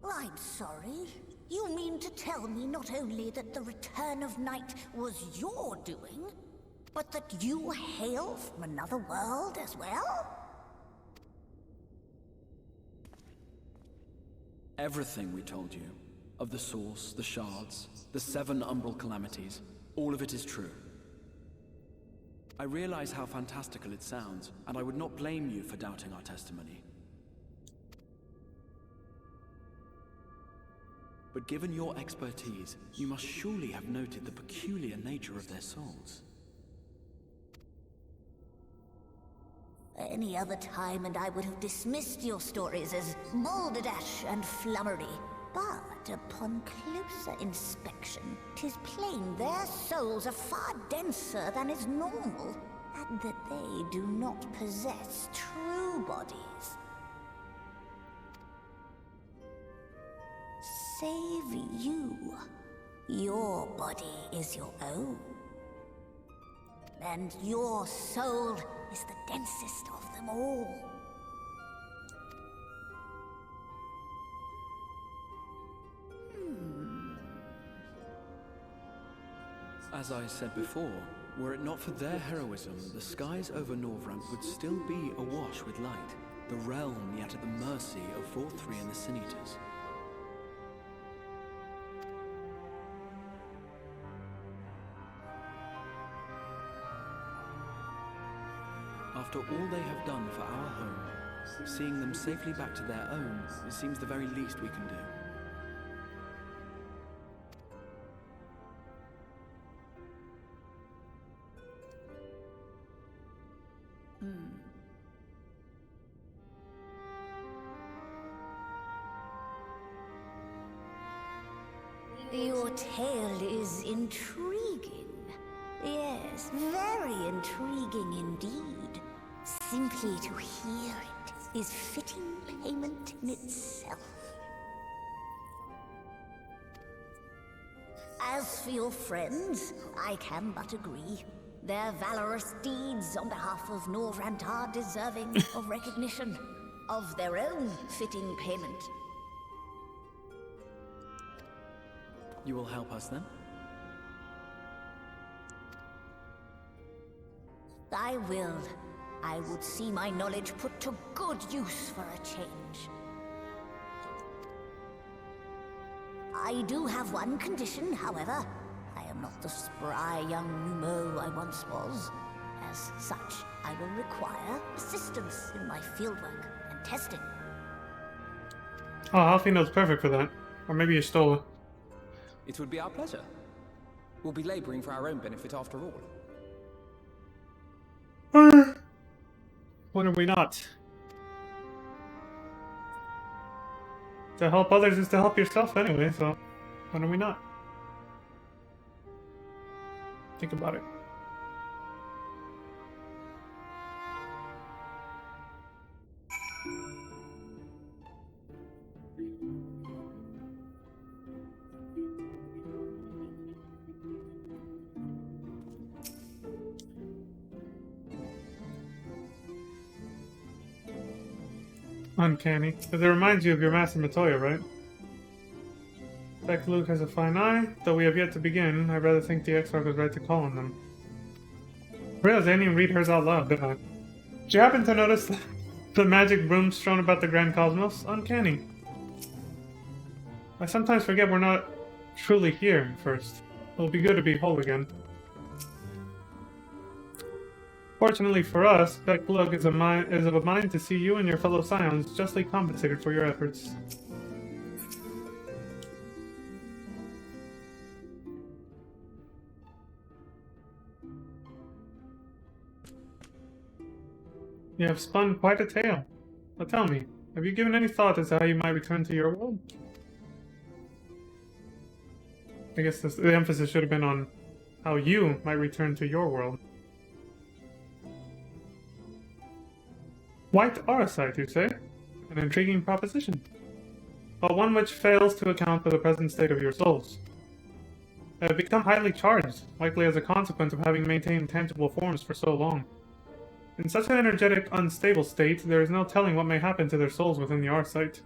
I'm sorry. You mean to tell me not only that the return of night was your doing, but that you hail from another world as well? Everything we told you, of the source, the shards, the 7 umbral calamities, all of it is true. I realize how fantastical it sounds, and I would not blame you for doubting our testimony. But given your expertise, you must surely have noted the peculiar nature of their souls. Any other time and I would have dismissed your stories as balderdash and flummery. But upon closer inspection, 'tis plain their souls are far denser than is normal, and that they do not possess true bodies. Save you. Your body is your own. And your soul is the densest of them all. As I said before, were it not for their heroism, the skies over Norvrant would still be awash with light, the realm yet at the mercy of Vorthri and the Sin Eaters. After all they have done for our home, seeing them safely back to their own seems the very least we can do. Your tale is intriguing. Yes, very intriguing indeed. Simply to hear it is fitting payment in itself. As for your friends, I can but agree. Their valorous deeds on behalf of Norvrant are deserving of recognition, of their own fitting payment. You will help us then? I will. I would see my knowledge put to good use for a change. I do have one condition, however. I am not the spry young Numo I once was. As such, I will require assistance in my fieldwork and testing. Oh, Alfino's perfect for that. Or maybe you stole it. It would be our pleasure. We'll be laboring for our own benefit after all. When are we not? To help others is to help yourself anyway, so when are we not? Think about it. Uncanny. Because it reminds you of your master Matoya, right? Beck Luke has a fine eye. Though we have yet to begin, I'd rather think the Exarch was right to call on them. I realized I didn't even read hers out loud, did I? Did you happen to notice the magic broom strewn about the Grand Cosmos? Uncanny. I sometimes forget we're not truly here first. It'll be good to be whole again. Fortunately for us, Beck Luke is of a mind to see you and your fellow Scions justly compensated for your efforts. You have spun quite a tale. But tell me, have you given any thought as to how you might return to your world? I guess the emphasis should have been on how you might return to your world. White Arsite, you say? An intriguing proposition. But one which fails to account for the present state of your souls. They have become highly charged, likely as a consequence of having maintained tangible forms for so long. In such an energetic, unstable state, there is no telling what may happen to their souls within the Arsite.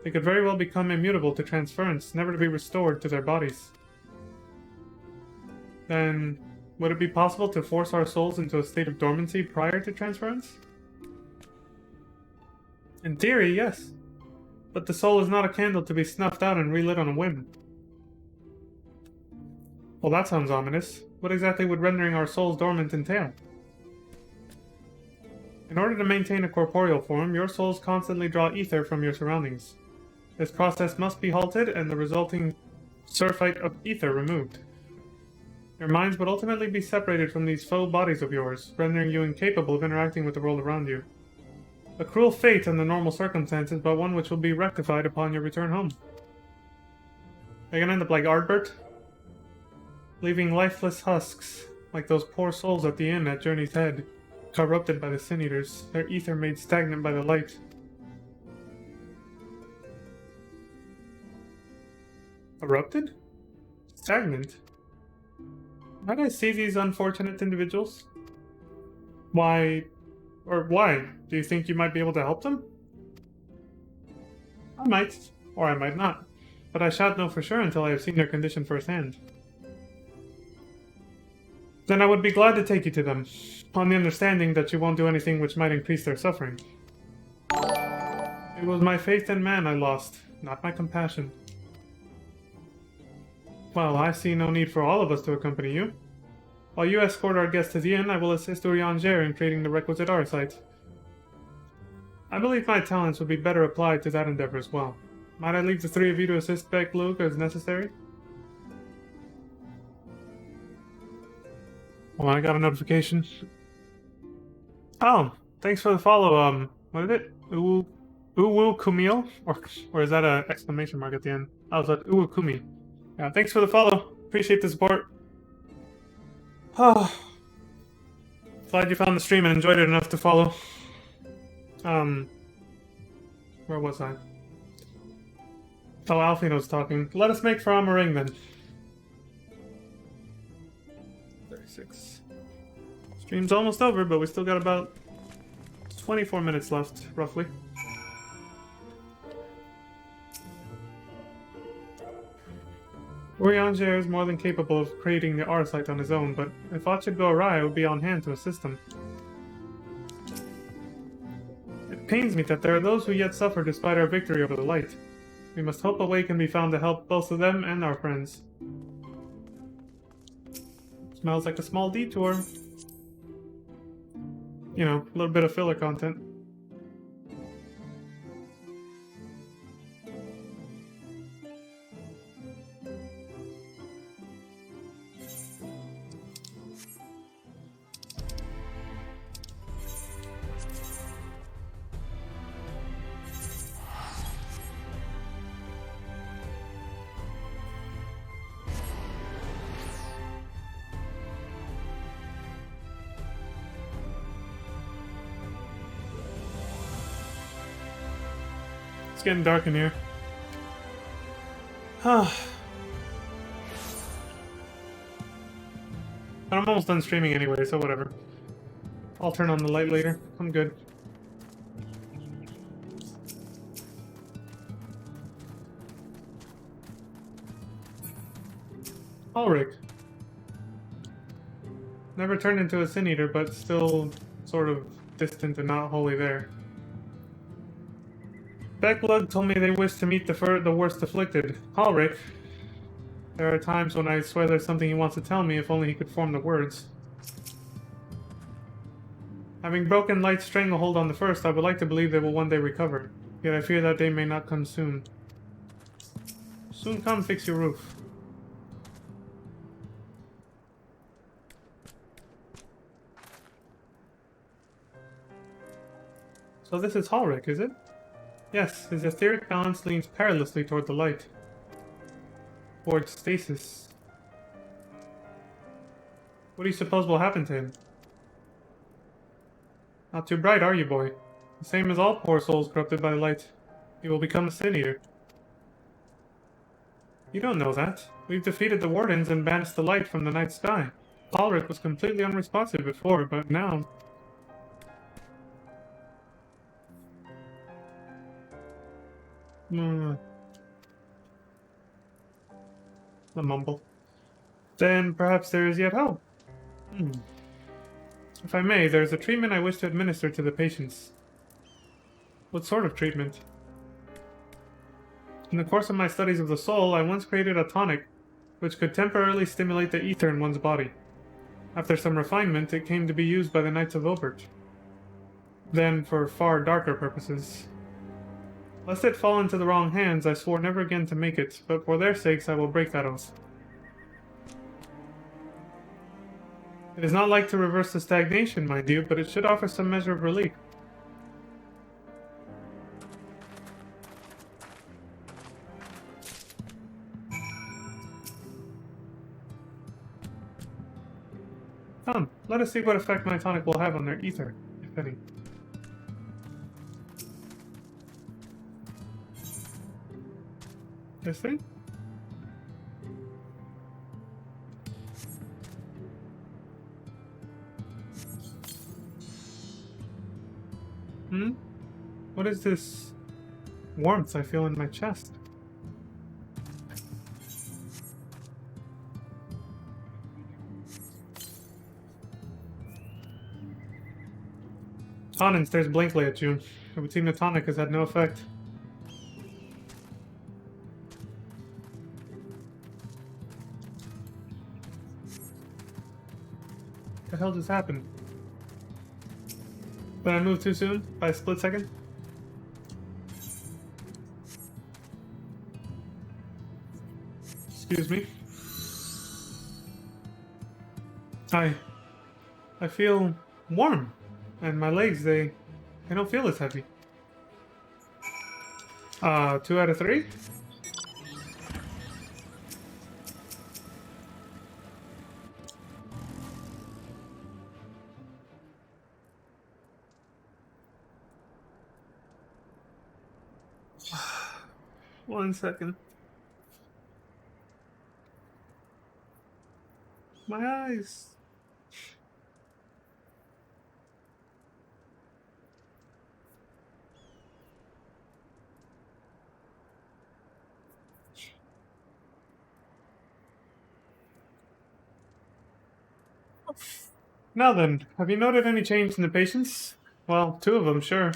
They could very well become immutable to transference, never to be restored to their bodies. Then, would it be possible to force our souls into a state of dormancy prior to transference? In theory, yes. But the soul is not a candle to be snuffed out and relit on a whim. Well, that sounds ominous. What exactly would rendering our souls dormant entail? In order to maintain a corporeal form, your souls constantly draw ether from your surroundings. This process must be halted and the resulting surfeit of ether removed. Your minds would ultimately be separated from these faux bodies of yours, rendering you incapable of interacting with the world around you. A cruel fate under normal circumstances, but one which will be rectified upon your return home. Are you gonna end up like Ardbert? Leaving lifeless husks, like those poor souls at the inn at Journey's Head, corrupted by the Sin Eaters, their ether made stagnant by the light. Corrupted? Stagnant? Might I see these unfortunate individuals? Why? Do you think you might be able to help them? I might, or I might not, but I shan't know for sure until I have seen their condition firsthand. Then I would be glad to take you to them, on the understanding that you won't do anything which might increase their suffering. It was my faith in man I lost, not my compassion. Well, I see no need for all of us to accompany you. While you escort our guest to the inn, I will assist Urianger in creating the requisite R-site. I believe my talents would be better applied to that endeavor as well. Might I leave the three of you to assist Beck Luke as necessary? Oh, I got a notification. Oh, thanks for the follow, what is it? Uwu Kumil? Or is that an exclamation mark at the end? Oh, it's like Uwu Kumi. Yeah, thanks for the follow. Appreciate the support. Oh, glad you found the stream and enjoyed it enough to follow. Where was I? Oh, Alfino's talking. Let us make for Amaring then. 36. Stream's almost over, but we still got about 24 minutes left, roughly. Urianger is more than capable of creating the R-site on his own, but if aught should go awry, I would be on hand to assist him. It pains me that there are those who yet suffer despite our victory over the light. We must hope a way can be found to help both of them and our friends. Smells like a small detour. You know, a little bit of filler content. It's getting dark in here. But I'm almost done streaming anyway, so whatever. I'll turn on the light later. I'm good. Ulrich. Never turned into a Sin Eater, but still sort of distant and not wholly there. Becklug told me they wish to meet the worst afflicted. Ulrich. There are times when I swear there's something he wants to tell me if only he could form the words. Having broken Light's stranglehold on the first, I would like to believe they will one day recover. Yet I fear that day may not come soon. Soon come fix your roof. So this is Ulrich, is it? Yes, his etheric balance leans perilously toward the light. Towards stasis. What do you suppose will happen to him? Not too bright, are you, boy? The same as all poor souls corrupted by light. He will become a Sin Eater. You don't know that. We've defeated the Wardens and banished the light from the night sky. Ulrich was completely unresponsive before, but now... The mumble. Then perhaps there is yet hope. If I may, there is a treatment I wish to administer to the patients. What sort of treatment? In the course of my studies of the soul, I once created a tonic which could temporarily stimulate the ether in one's body. After some refinement, it came to be used by the Knights of Obert. Then, for far darker purposes. Lest it fall into the wrong hands, I swore never again to make it, but for their sakes I will break that oath. It is not like to reverse the stagnation, mind you, but it should offer some measure of relief. Come, let us see what effect my tonic will have on their ether, if any. This thing? What is this warmth I feel in my chest? Tannen stares blankly at you. It would seem the tonic has had no effect. What the hell just happened? Did I move too soon? By a split second? Excuse me. I feel warm. And my legs, they don't feel as heavy. 2 out of 3? One second. My eyes. Now then, have you noted any change in the patients? Well, 2 of them, sure.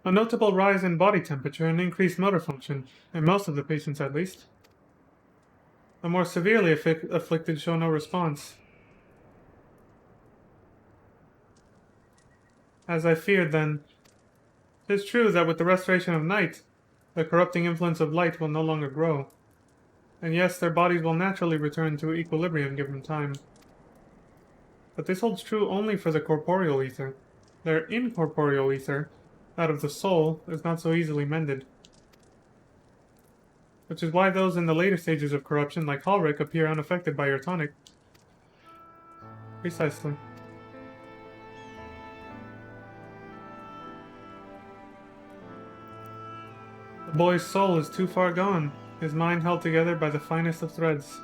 A notable rise in body temperature and increased motor function, in most of the patients at least. The more severely afflicted show no response. As I feared then, 'tis true that with the restoration of night, the corrupting influence of light will no longer grow. And yes, their bodies will naturally return to equilibrium given time. But this holds true only for the corporeal ether. Their incorporeal ether, out of the soul, is not so easily mended. Which is why those in the later stages of corruption, like Halric, appear unaffected by your tonic. Precisely. The boy's soul is too far gone, his mind held together by the finest of threads.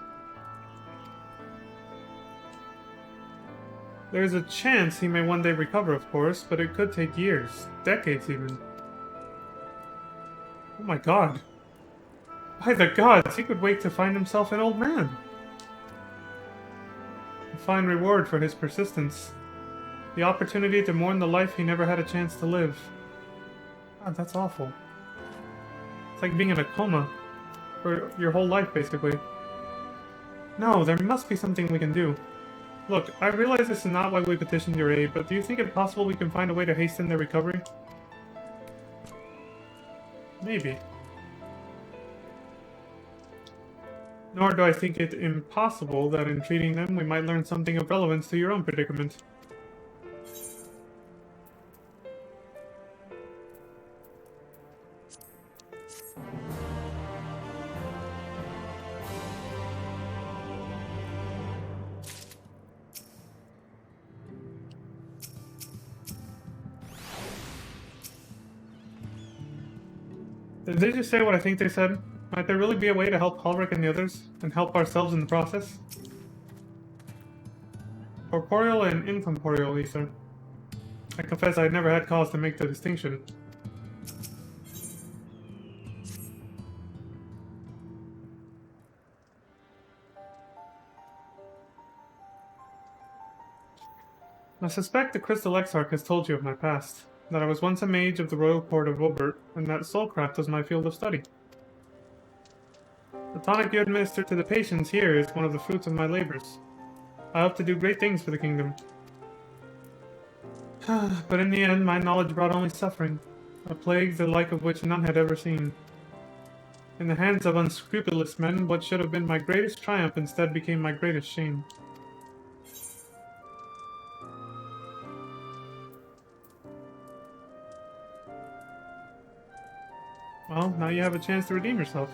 There is a chance he may one day recover, of course, but it could take years, decades even. Oh my god. By the gods, he could wait to find himself an old man. A fine reward for his persistence. The opportunity to mourn the life he never had a chance to live. God, that's awful. It's like being in a coma. For your whole life, basically. No, there must be something we can do. Look, I realize this is not why we petitioned your aid, but do you think it possible we can find a way to hasten their recovery? Maybe. Nor do I think it impossible that in treating them we might learn something of relevance to your own predicament. Did they just say what I think they said? Might there really be a way to help Halric and the others, and help ourselves in the process? Corporeal and incorporeal ether. I confess I had never had cause to make the distinction. I suspect the Crystal Exarch has told you of my past, that I was once a mage of the royal court of Wilbert, and that soulcraft was my field of study. The tonic you administer to the patients here is one of the fruits of my labors. I hope to do great things for the kingdom. But in the end, my knowledge brought only suffering, a plague the like of which none had ever seen. In the hands of unscrupulous men, what should have been my greatest triumph instead became my greatest shame. Well, now you have a chance to redeem yourself.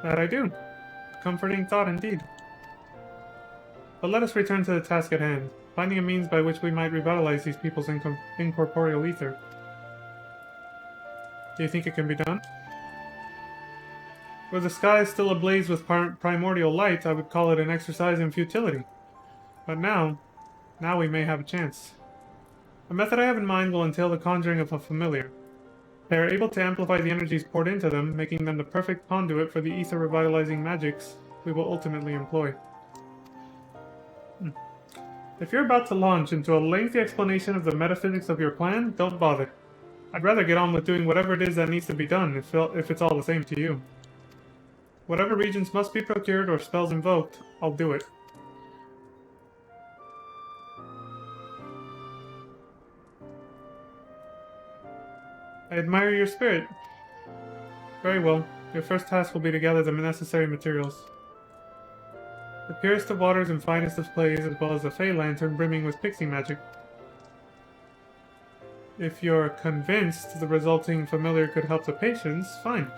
That I do. Comforting thought indeed. But let us return to the task at hand, finding a means by which we might revitalize these people's incorporeal ether. Do you think it can be done? Were the sky still ablaze with primordial light, I would call it an exercise in futility. But now we may have a chance. A method I have in mind will entail the conjuring of a familiar. They are able to amplify the energies poured into them, making them the perfect conduit for the ether revitalizing magics we will ultimately employ. If you're about to launch into a lengthy explanation of the metaphysics of your plan, don't bother. I'd rather get on with doing whatever it is that needs to be done, if it's all the same to you. Whatever regions must be procured or spells invoked, I'll do it. I admire your spirit. Very well. Your first task will be to gather the necessary materials. The purest of waters and finest of clays, as well as a fey lantern brimming with pixie magic. If you're convinced the resulting familiar could help the patients, fine.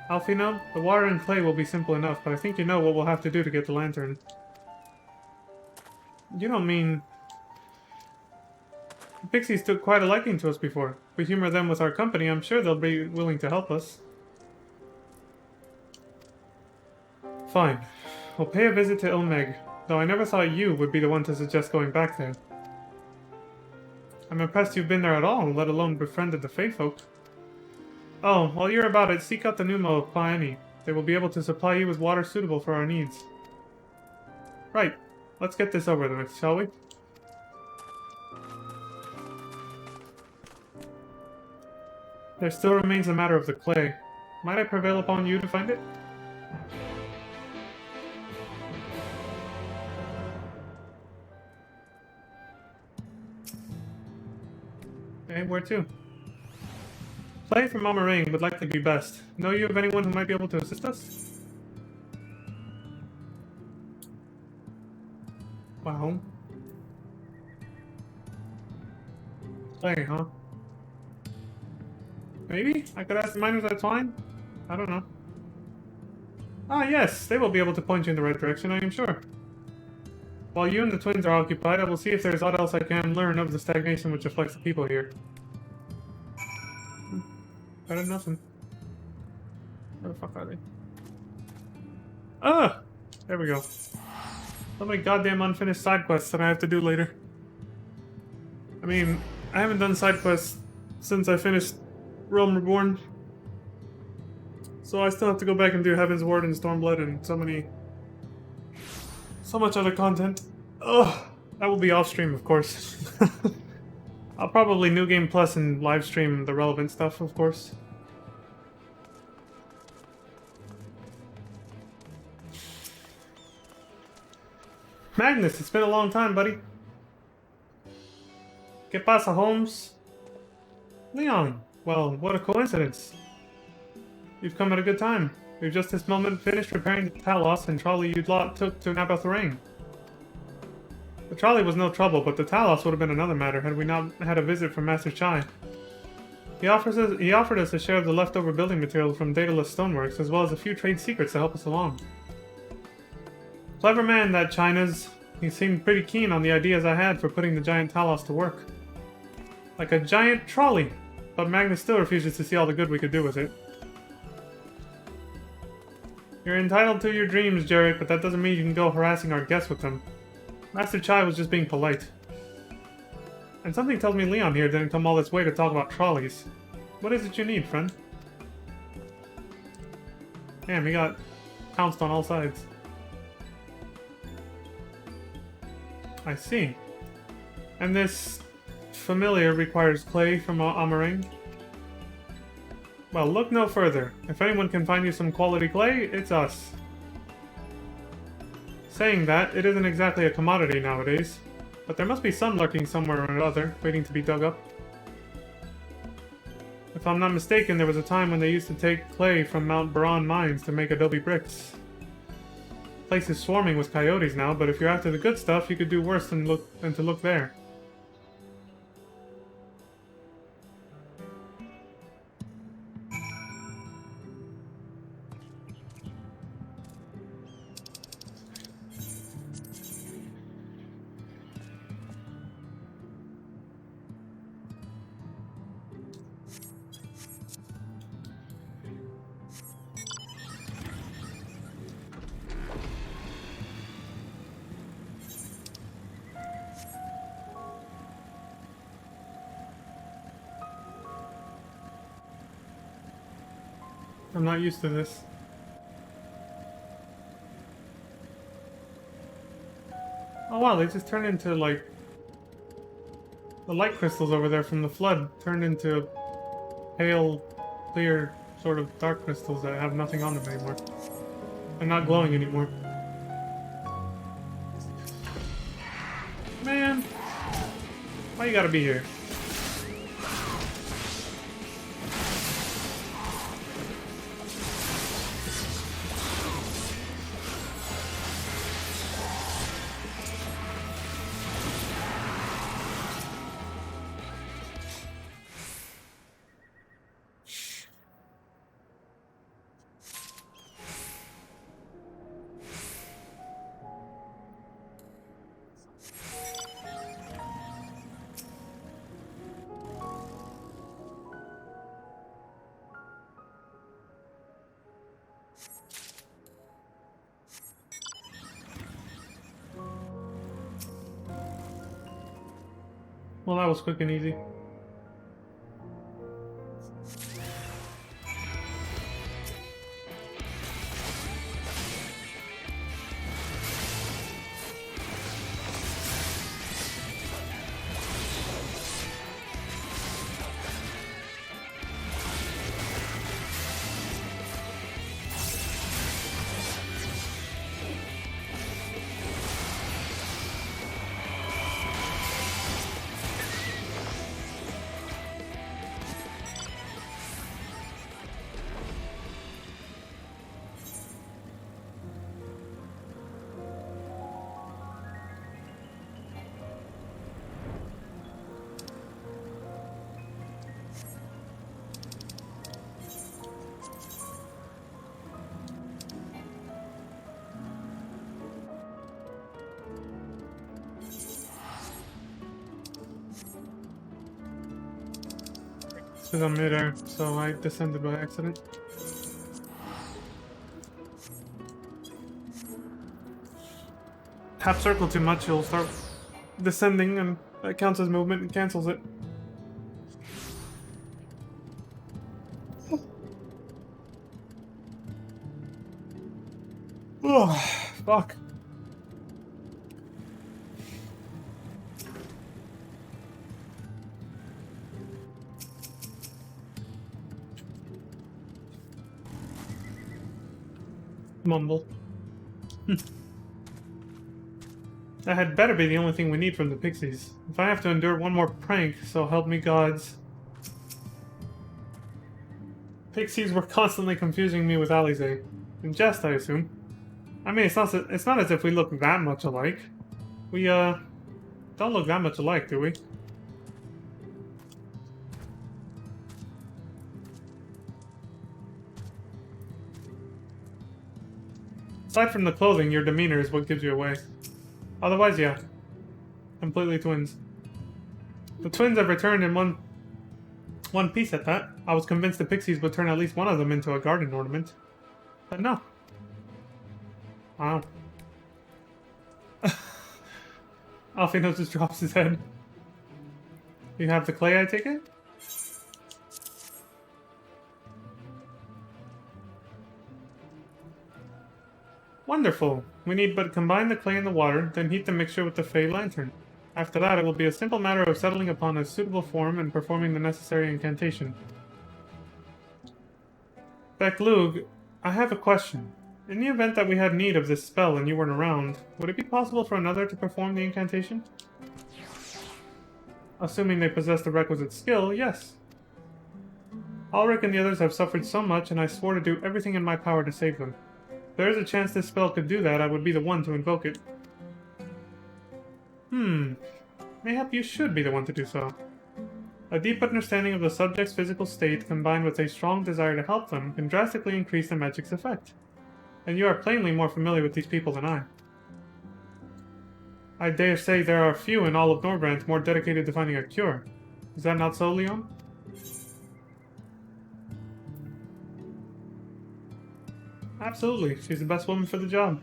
Alfino, the water and clay will be simple enough, but I think you know what we'll have to do to get the lantern. You don't mean... The pixies took quite a liking to us before. If we humor them with our company, I'm sure they'll be willing to help us. Fine. We'll pay a visit to Ilmeg, though I never thought you would be the one to suggest going back there. I'm impressed you've been there at all, let alone befriended the Fey folk. Oh, while you're about it, seek out the Numo of Paeni. They will be able to supply you with water suitable for our needs. Right. Let's get this over with, shall we? There still remains the matter of the clay. Might I prevail upon you to find it? Okay, where to? Clay from Amaring would likely be best. Know you of anyone who might be able to assist us? Wow. Clay, huh? Maybe? I could ask the miners at Twine? I don't know. Ah, yes, they will be able to point you in the right direction, I am sure. While you and the twins are occupied, I will see if there's aught else I can learn of the stagnation which afflicts the people here. Better than nothing. Where the fuck are they? Ah! There we go. So many goddamn unfinished side quests that I have to do later. I mean, I haven't done side quests since I finished Realm Reborn. So I still have to go back and do Heaven's Ward and Stormblood and so much other content. Ugh! That will be off stream, of course. I'll probably New Game Plus and live stream the relevant stuff, of course. Magnus, it's been a long time, buddy. ¿Qué pasa, Holmes? Leon, well, what a coincidence. You've come at a good time. We've just this moment finished repairing the Talos and trolley you lot took to Nabathorane. The trolley was no trouble, but the Talos would have been another matter had we not had a visit from Master Chai. He offered us a share of the leftover building materials from Daedalus Stoneworks, as well as a few trade secrets to help us along. Clever man, that China's. He seemed pretty keen on the ideas I had for putting the giant Talos to work. Like a giant trolley, but Magnus still refuses to see all the good we could do with it. You're entitled to your dreams, Jarrett, but that doesn't mean you can go harassing our guests with them. Master Chai was just being polite. And something tells me Leon here didn't come all this way to talk about trolleys. What is it you need, friend? Damn, he got pounced on all sides. I see. And this familiar requires clay from Amarang? Well, look no further. If anyone can find you some quality clay, it's us. Saying that, it isn't exactly a commodity nowadays, but there must be some lurking somewhere or other, waiting to be dug up. If I'm not mistaken, there was a time when they used to take clay from Mount Baran mines to make adobe bricks. The place is swarming with coyotes now, but if you're after the good stuff, you could do worse than to look there. I'm not used to this. Oh wow, they just turned into, like... The light crystals over there from the flood turned into pale, clear, sort of dark crystals that have nothing on them anymore. They're not glowing anymore. Man! Why you gotta be here? Well, that was quick and easy. Because I'm midair, so I descended by accident. Tap circle too much, you'll start descending, and that counts as movement and cancels it. Oh, fuck. Mumble. That had better be the only thing we need from the pixies. If I have to endure one more prank, so help me gods. Pixies were constantly confusing me with Alize. In jest, I assume. I mean, it's not as if we look that much alike. We, don't look that much alike, do we? Aside from the clothing, your demeanor is what gives you away. Otherwise, yeah. Completely twins. The twins have returned in one piece at that. I was convinced the pixies would turn at least one of them into a garden ornament. But no. Wow. Alfino just drops his head. You have the clay, I take it? Wonderful. We need but combine the clay and the water, then heat the mixture with the Fey Lantern. After that, it will be a simple matter of settling upon a suitable form and performing the necessary incantation. Beklug, I have a question. In the event that we had need of this spell and you weren't around, would it be possible for another to perform the incantation? Assuming they possess the requisite skill, yes. Ulrich and the others have suffered so much, and I swore to do everything in my power to save them. If there is a chance this spell could do that, I would be the one to invoke it. Mayhap you should be the one to do so. A deep understanding of the subject's physical state, combined with a strong desire to help them, can drastically increase the magic's effect. And you are plainly more familiar with these people than I. I dare say there are few in all of Norbrand more dedicated to finding a cure. Is that not so, Leon? Absolutely, she's the best woman for the job.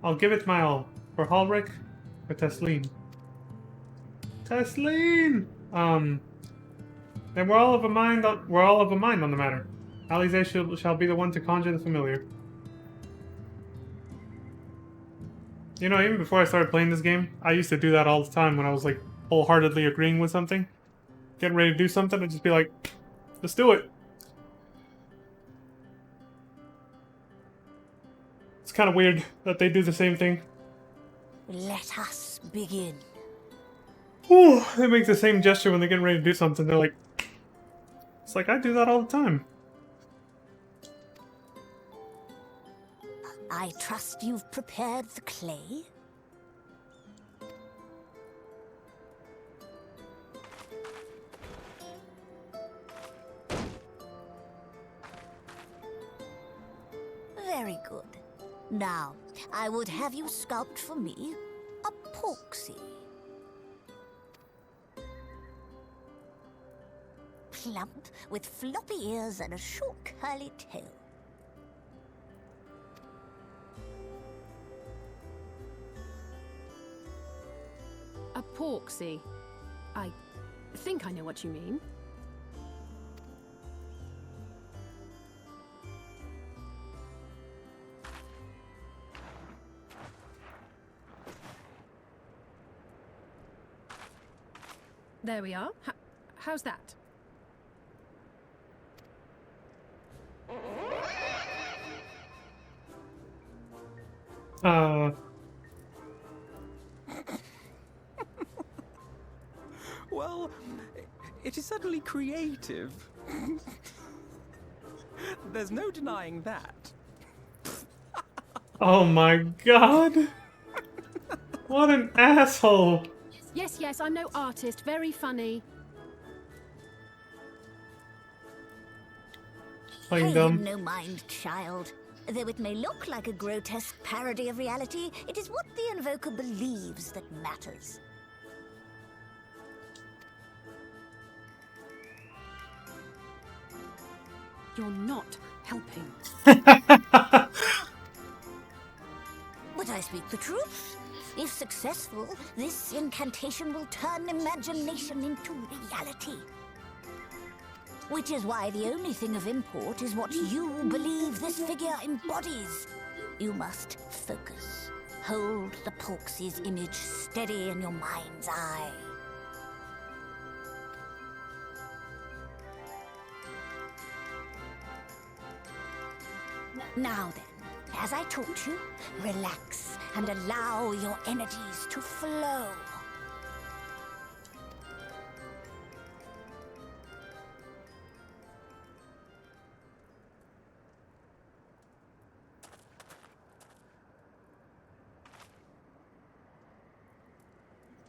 I'll give it my all. For Halric, for Tesleen. Tesleen! Then we're all of a mind on the matter. Alize shall be the one to conjure the familiar. You know, even before I started playing this game, I used to do that all the time when I was like wholeheartedly agreeing with something. Getting ready to do something, I'd just be like, let's do it. It's kind of weird that they do the same thing. Let us begin. Ooh, they make the same gesture when they're getting ready to do something. They're like, it's like I do that all the time. I trust you've prepared the clay? Very good. Now, I would have you sculpt for me a porksy. Plump, with floppy ears and a short curly tail. A porksy. I think I know what you mean. There we are. How's that? Well, it is certainly creative. There's no denying that. Oh my god! What an asshole! Yes, I'm no artist. Very funny. Playing Pay dumb. him no mind, child. Though it may look like a grotesque parody of reality, it is what the invoker believes that matters. You're not helping. But I speak the truth. If successful, this incantation will turn imagination into reality. Which is why the only thing of import is what you believe this figure embodies. You must focus. Hold the Porksy's image steady in your mind's eye. Now then, as I taught you, relax and allow your energies to flow.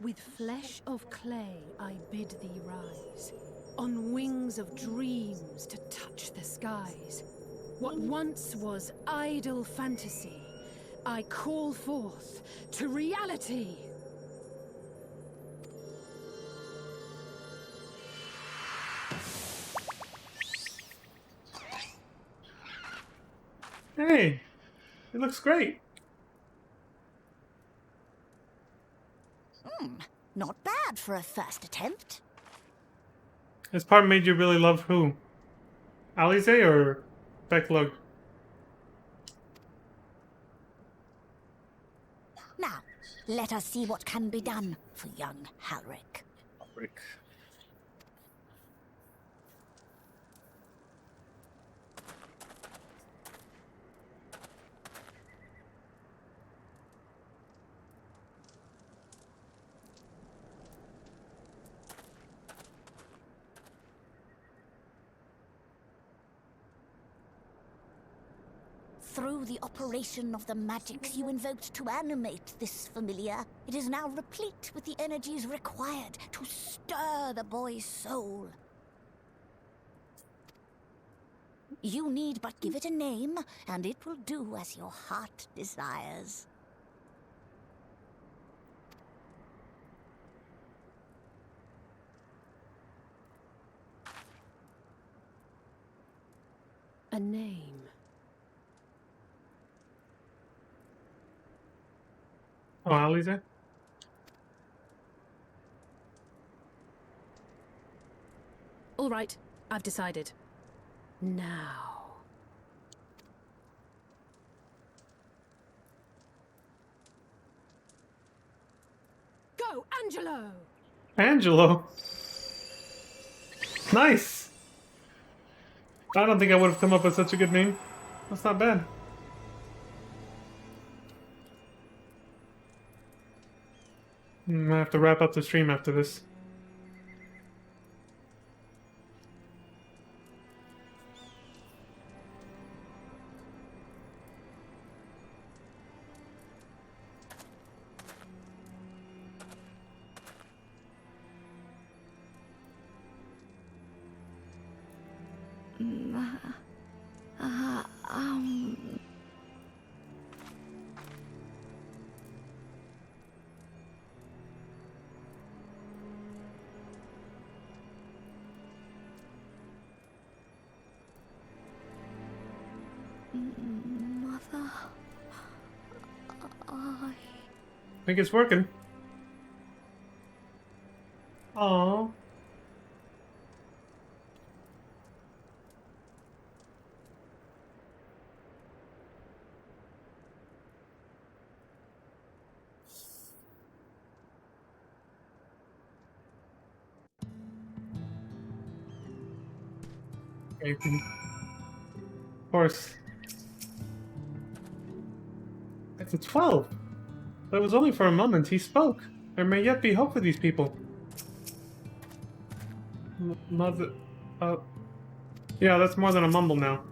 With flesh of clay I bid thee rise, on wings of dreams to touch the skies. What once was idle fantasy, I call forth to reality. Hey, It looks great. Not bad for a first attempt. This part made you really love who? Alize or Becklug? Now, let us see what can be done for young Halric. Rick. Through the operation of the magics you invoked to animate this familiar, it is now replete with the energies required to stir the boy's soul. You need but give it a name, and it will do as your heart desires. A name. Oh, Alize? All right, I've decided. Now. Go, Angelo! Angelo? Nice! I don't think I would have come up with such a good name. That's not bad. I have to wrap up the stream after this. Mother... I think it's working. Aww. Okay. Of course. It's a 12. But it was only for a moment he spoke. There may yet be hope for these people. Mother... Yeah, that's more than a mumble now.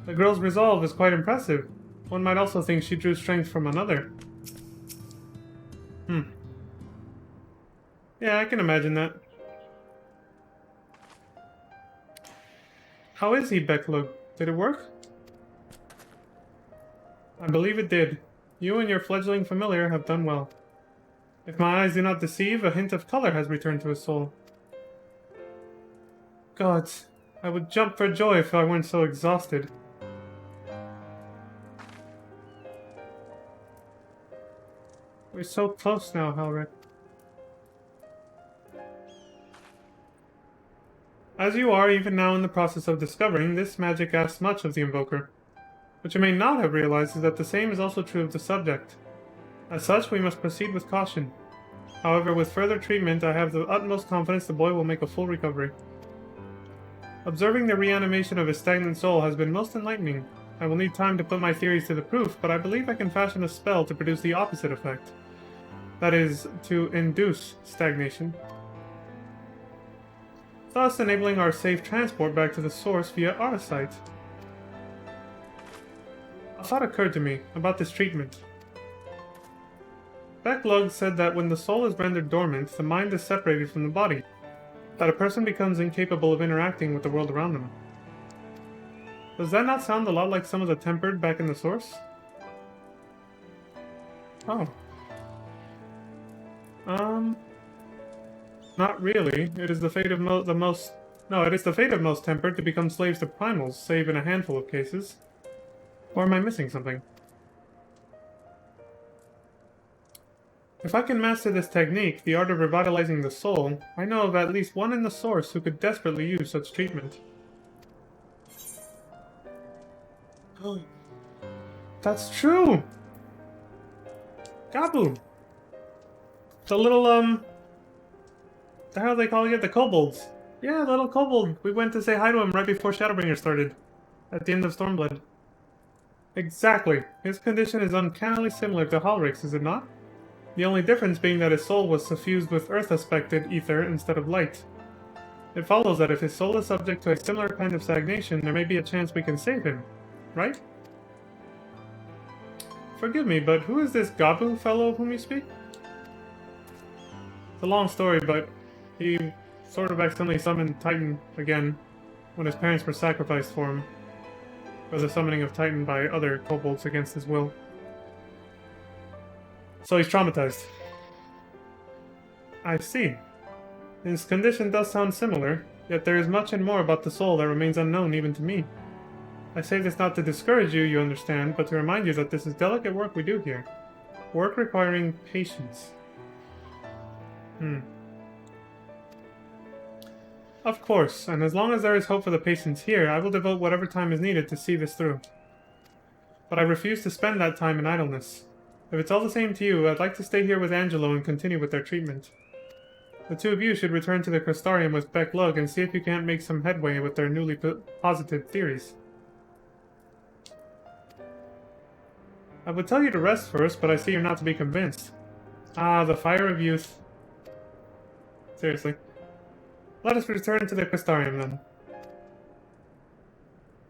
The girl's resolve is quite impressive. One might also think she drew strength from another. Yeah, I can imagine that. How is he, Becklug? Did it work? I believe it did. You and your fledgling familiar have done well. If my eyes do not deceive, a hint of color has returned to his soul. Gods, I would jump for joy if I weren't so exhausted. We're so close now, Halric. As you are even now in the process of discovering, this magic asks much of the Invoker. What you may not have realized is that the same is also true of the subject. As such, we must proceed with caution. However, with further treatment, I have the utmost confidence the boy will make a full recovery. Observing the reanimation of his stagnant soul has been most enlightening. I will need time to put my theories to the proof, but I believe I can fashion a spell to produce the opposite effect. That is, to induce stagnation. Thus enabling our safe transport back to the source via Artesight. A thought occurred to me about this treatment. Becklug said that when the soul is rendered dormant, the mind is separated from the body, that a person becomes incapable of interacting with the world around them. Does that not sound a lot like some of the tempered back in the source? Oh. Not really. It is the fate of it is the fate of most tempered to become slaves to primals, save in a handful of cases. Or am I missing something? If I can master this technique, the art of revitalizing the soul, I know of at least one in the source who could desperately use such treatment. Oh, that's true! Gabu! The little, the hell are they calling it? The kobolds. Yeah, the little kobold. We went to say hi to him right before ShadowBringers started. At the end of Stormblood. Exactly. His condition is uncannily similar to Halric's, is it not? The only difference being that his soul was suffused with earth-aspected ether instead of light. It follows that if his soul is subject to a similar kind of stagnation, there may be a chance we can save him. Right? Forgive me, but who is this Gabu fellow of whom you speak? It's a long story, but he sort of accidentally summoned Titan again when his parents were sacrificed for him. For the summoning of Titan by other kobolds against his will. So he's traumatized. I see. His condition does sound similar, yet there is much and more about the soul that remains unknown even to me. I say this not to discourage you, you understand, but to remind you that this is delicate work we do here. Work requiring patience. Of course, and as long as there is hope for the patients here, I will devote whatever time is needed to see this through. But I refuse to spend that time in idleness. If it's all the same to you, I'd like to stay here with Angelo and continue with their treatment. The two of you should return to the Crystarium with Beck Lug and see if you can't make some headway with their newly posited theories. I would tell you to rest first, but I see you're not to be convinced. Ah, the fire of youth. Seriously. Let us return to the Crystarium, then.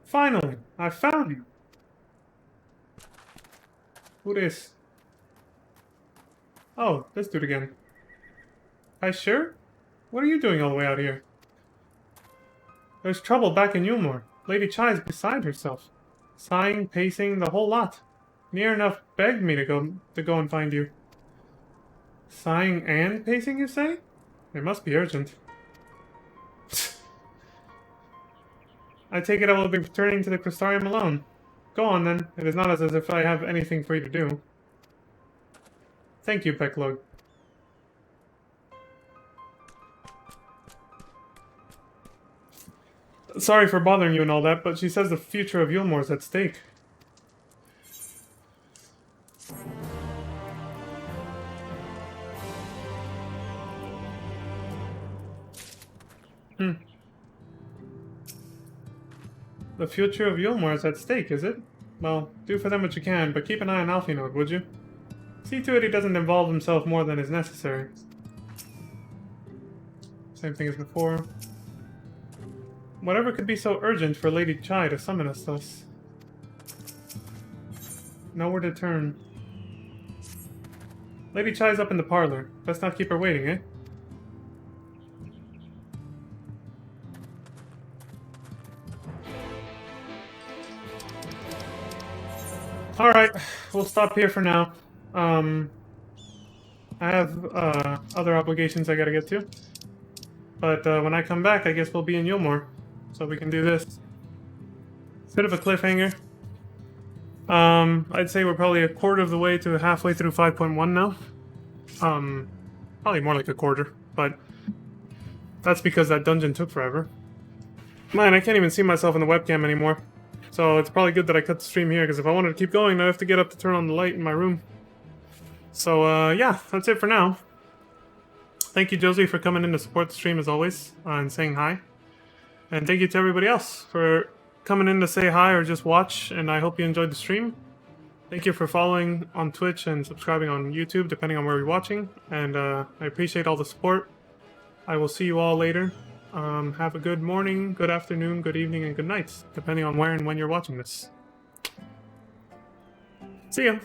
Finally! I found you! Who this? Oh, this dude again. Hi, sure? What are you doing all the way out here? There's trouble back in Yulmore. Lady Chai is beside herself. Sighing, pacing, the whole lot. Near enough begged me to go and find you. Sighing and pacing, you say? It must be urgent. I take it I will be returning to the Crystarium alone. Go on, then. It is not as if I have anything for you to do. Thank you, Pecklug. Sorry for bothering you and all that, but she says the future of Yulmore is at stake. The future of Yulmore is at stake, is it? Well, do for them what you can, but keep an eye on Alphinaud, would you? See to it he doesn't involve himself more than is necessary. Same thing as before. Whatever could be so urgent for Lady Chai to summon us thus? Nowhere to turn. Lady Chai's up in the parlor. Best not keep her waiting, eh? Alright, we'll stop here for now. I have other obligations I gotta get to. But when I come back, I guess we'll be in Yulmore. So we can do this. It's a bit of a cliffhanger. I'd say we're probably a quarter of the way to halfway through 5.1 now. Probably more like a quarter, but that's because that dungeon took forever. Man, I can't even see myself in the webcam anymore. So it's probably good that I cut the stream here, because if I wanted to keep going, I'd have to get up to turn on the light in my room. So, yeah, that's it for now. Thank you, Josie, for coming in to support the stream as always, and saying hi. And thank you to everybody else for coming in to say hi or just watch, and I hope you enjoyed the stream. Thank you for following on Twitch and subscribing on YouTube, depending on where you're watching, and I appreciate all the support. I will see you all later. Have a good morning, good afternoon, good evening, and good night, depending on where and when you're watching this. See ya!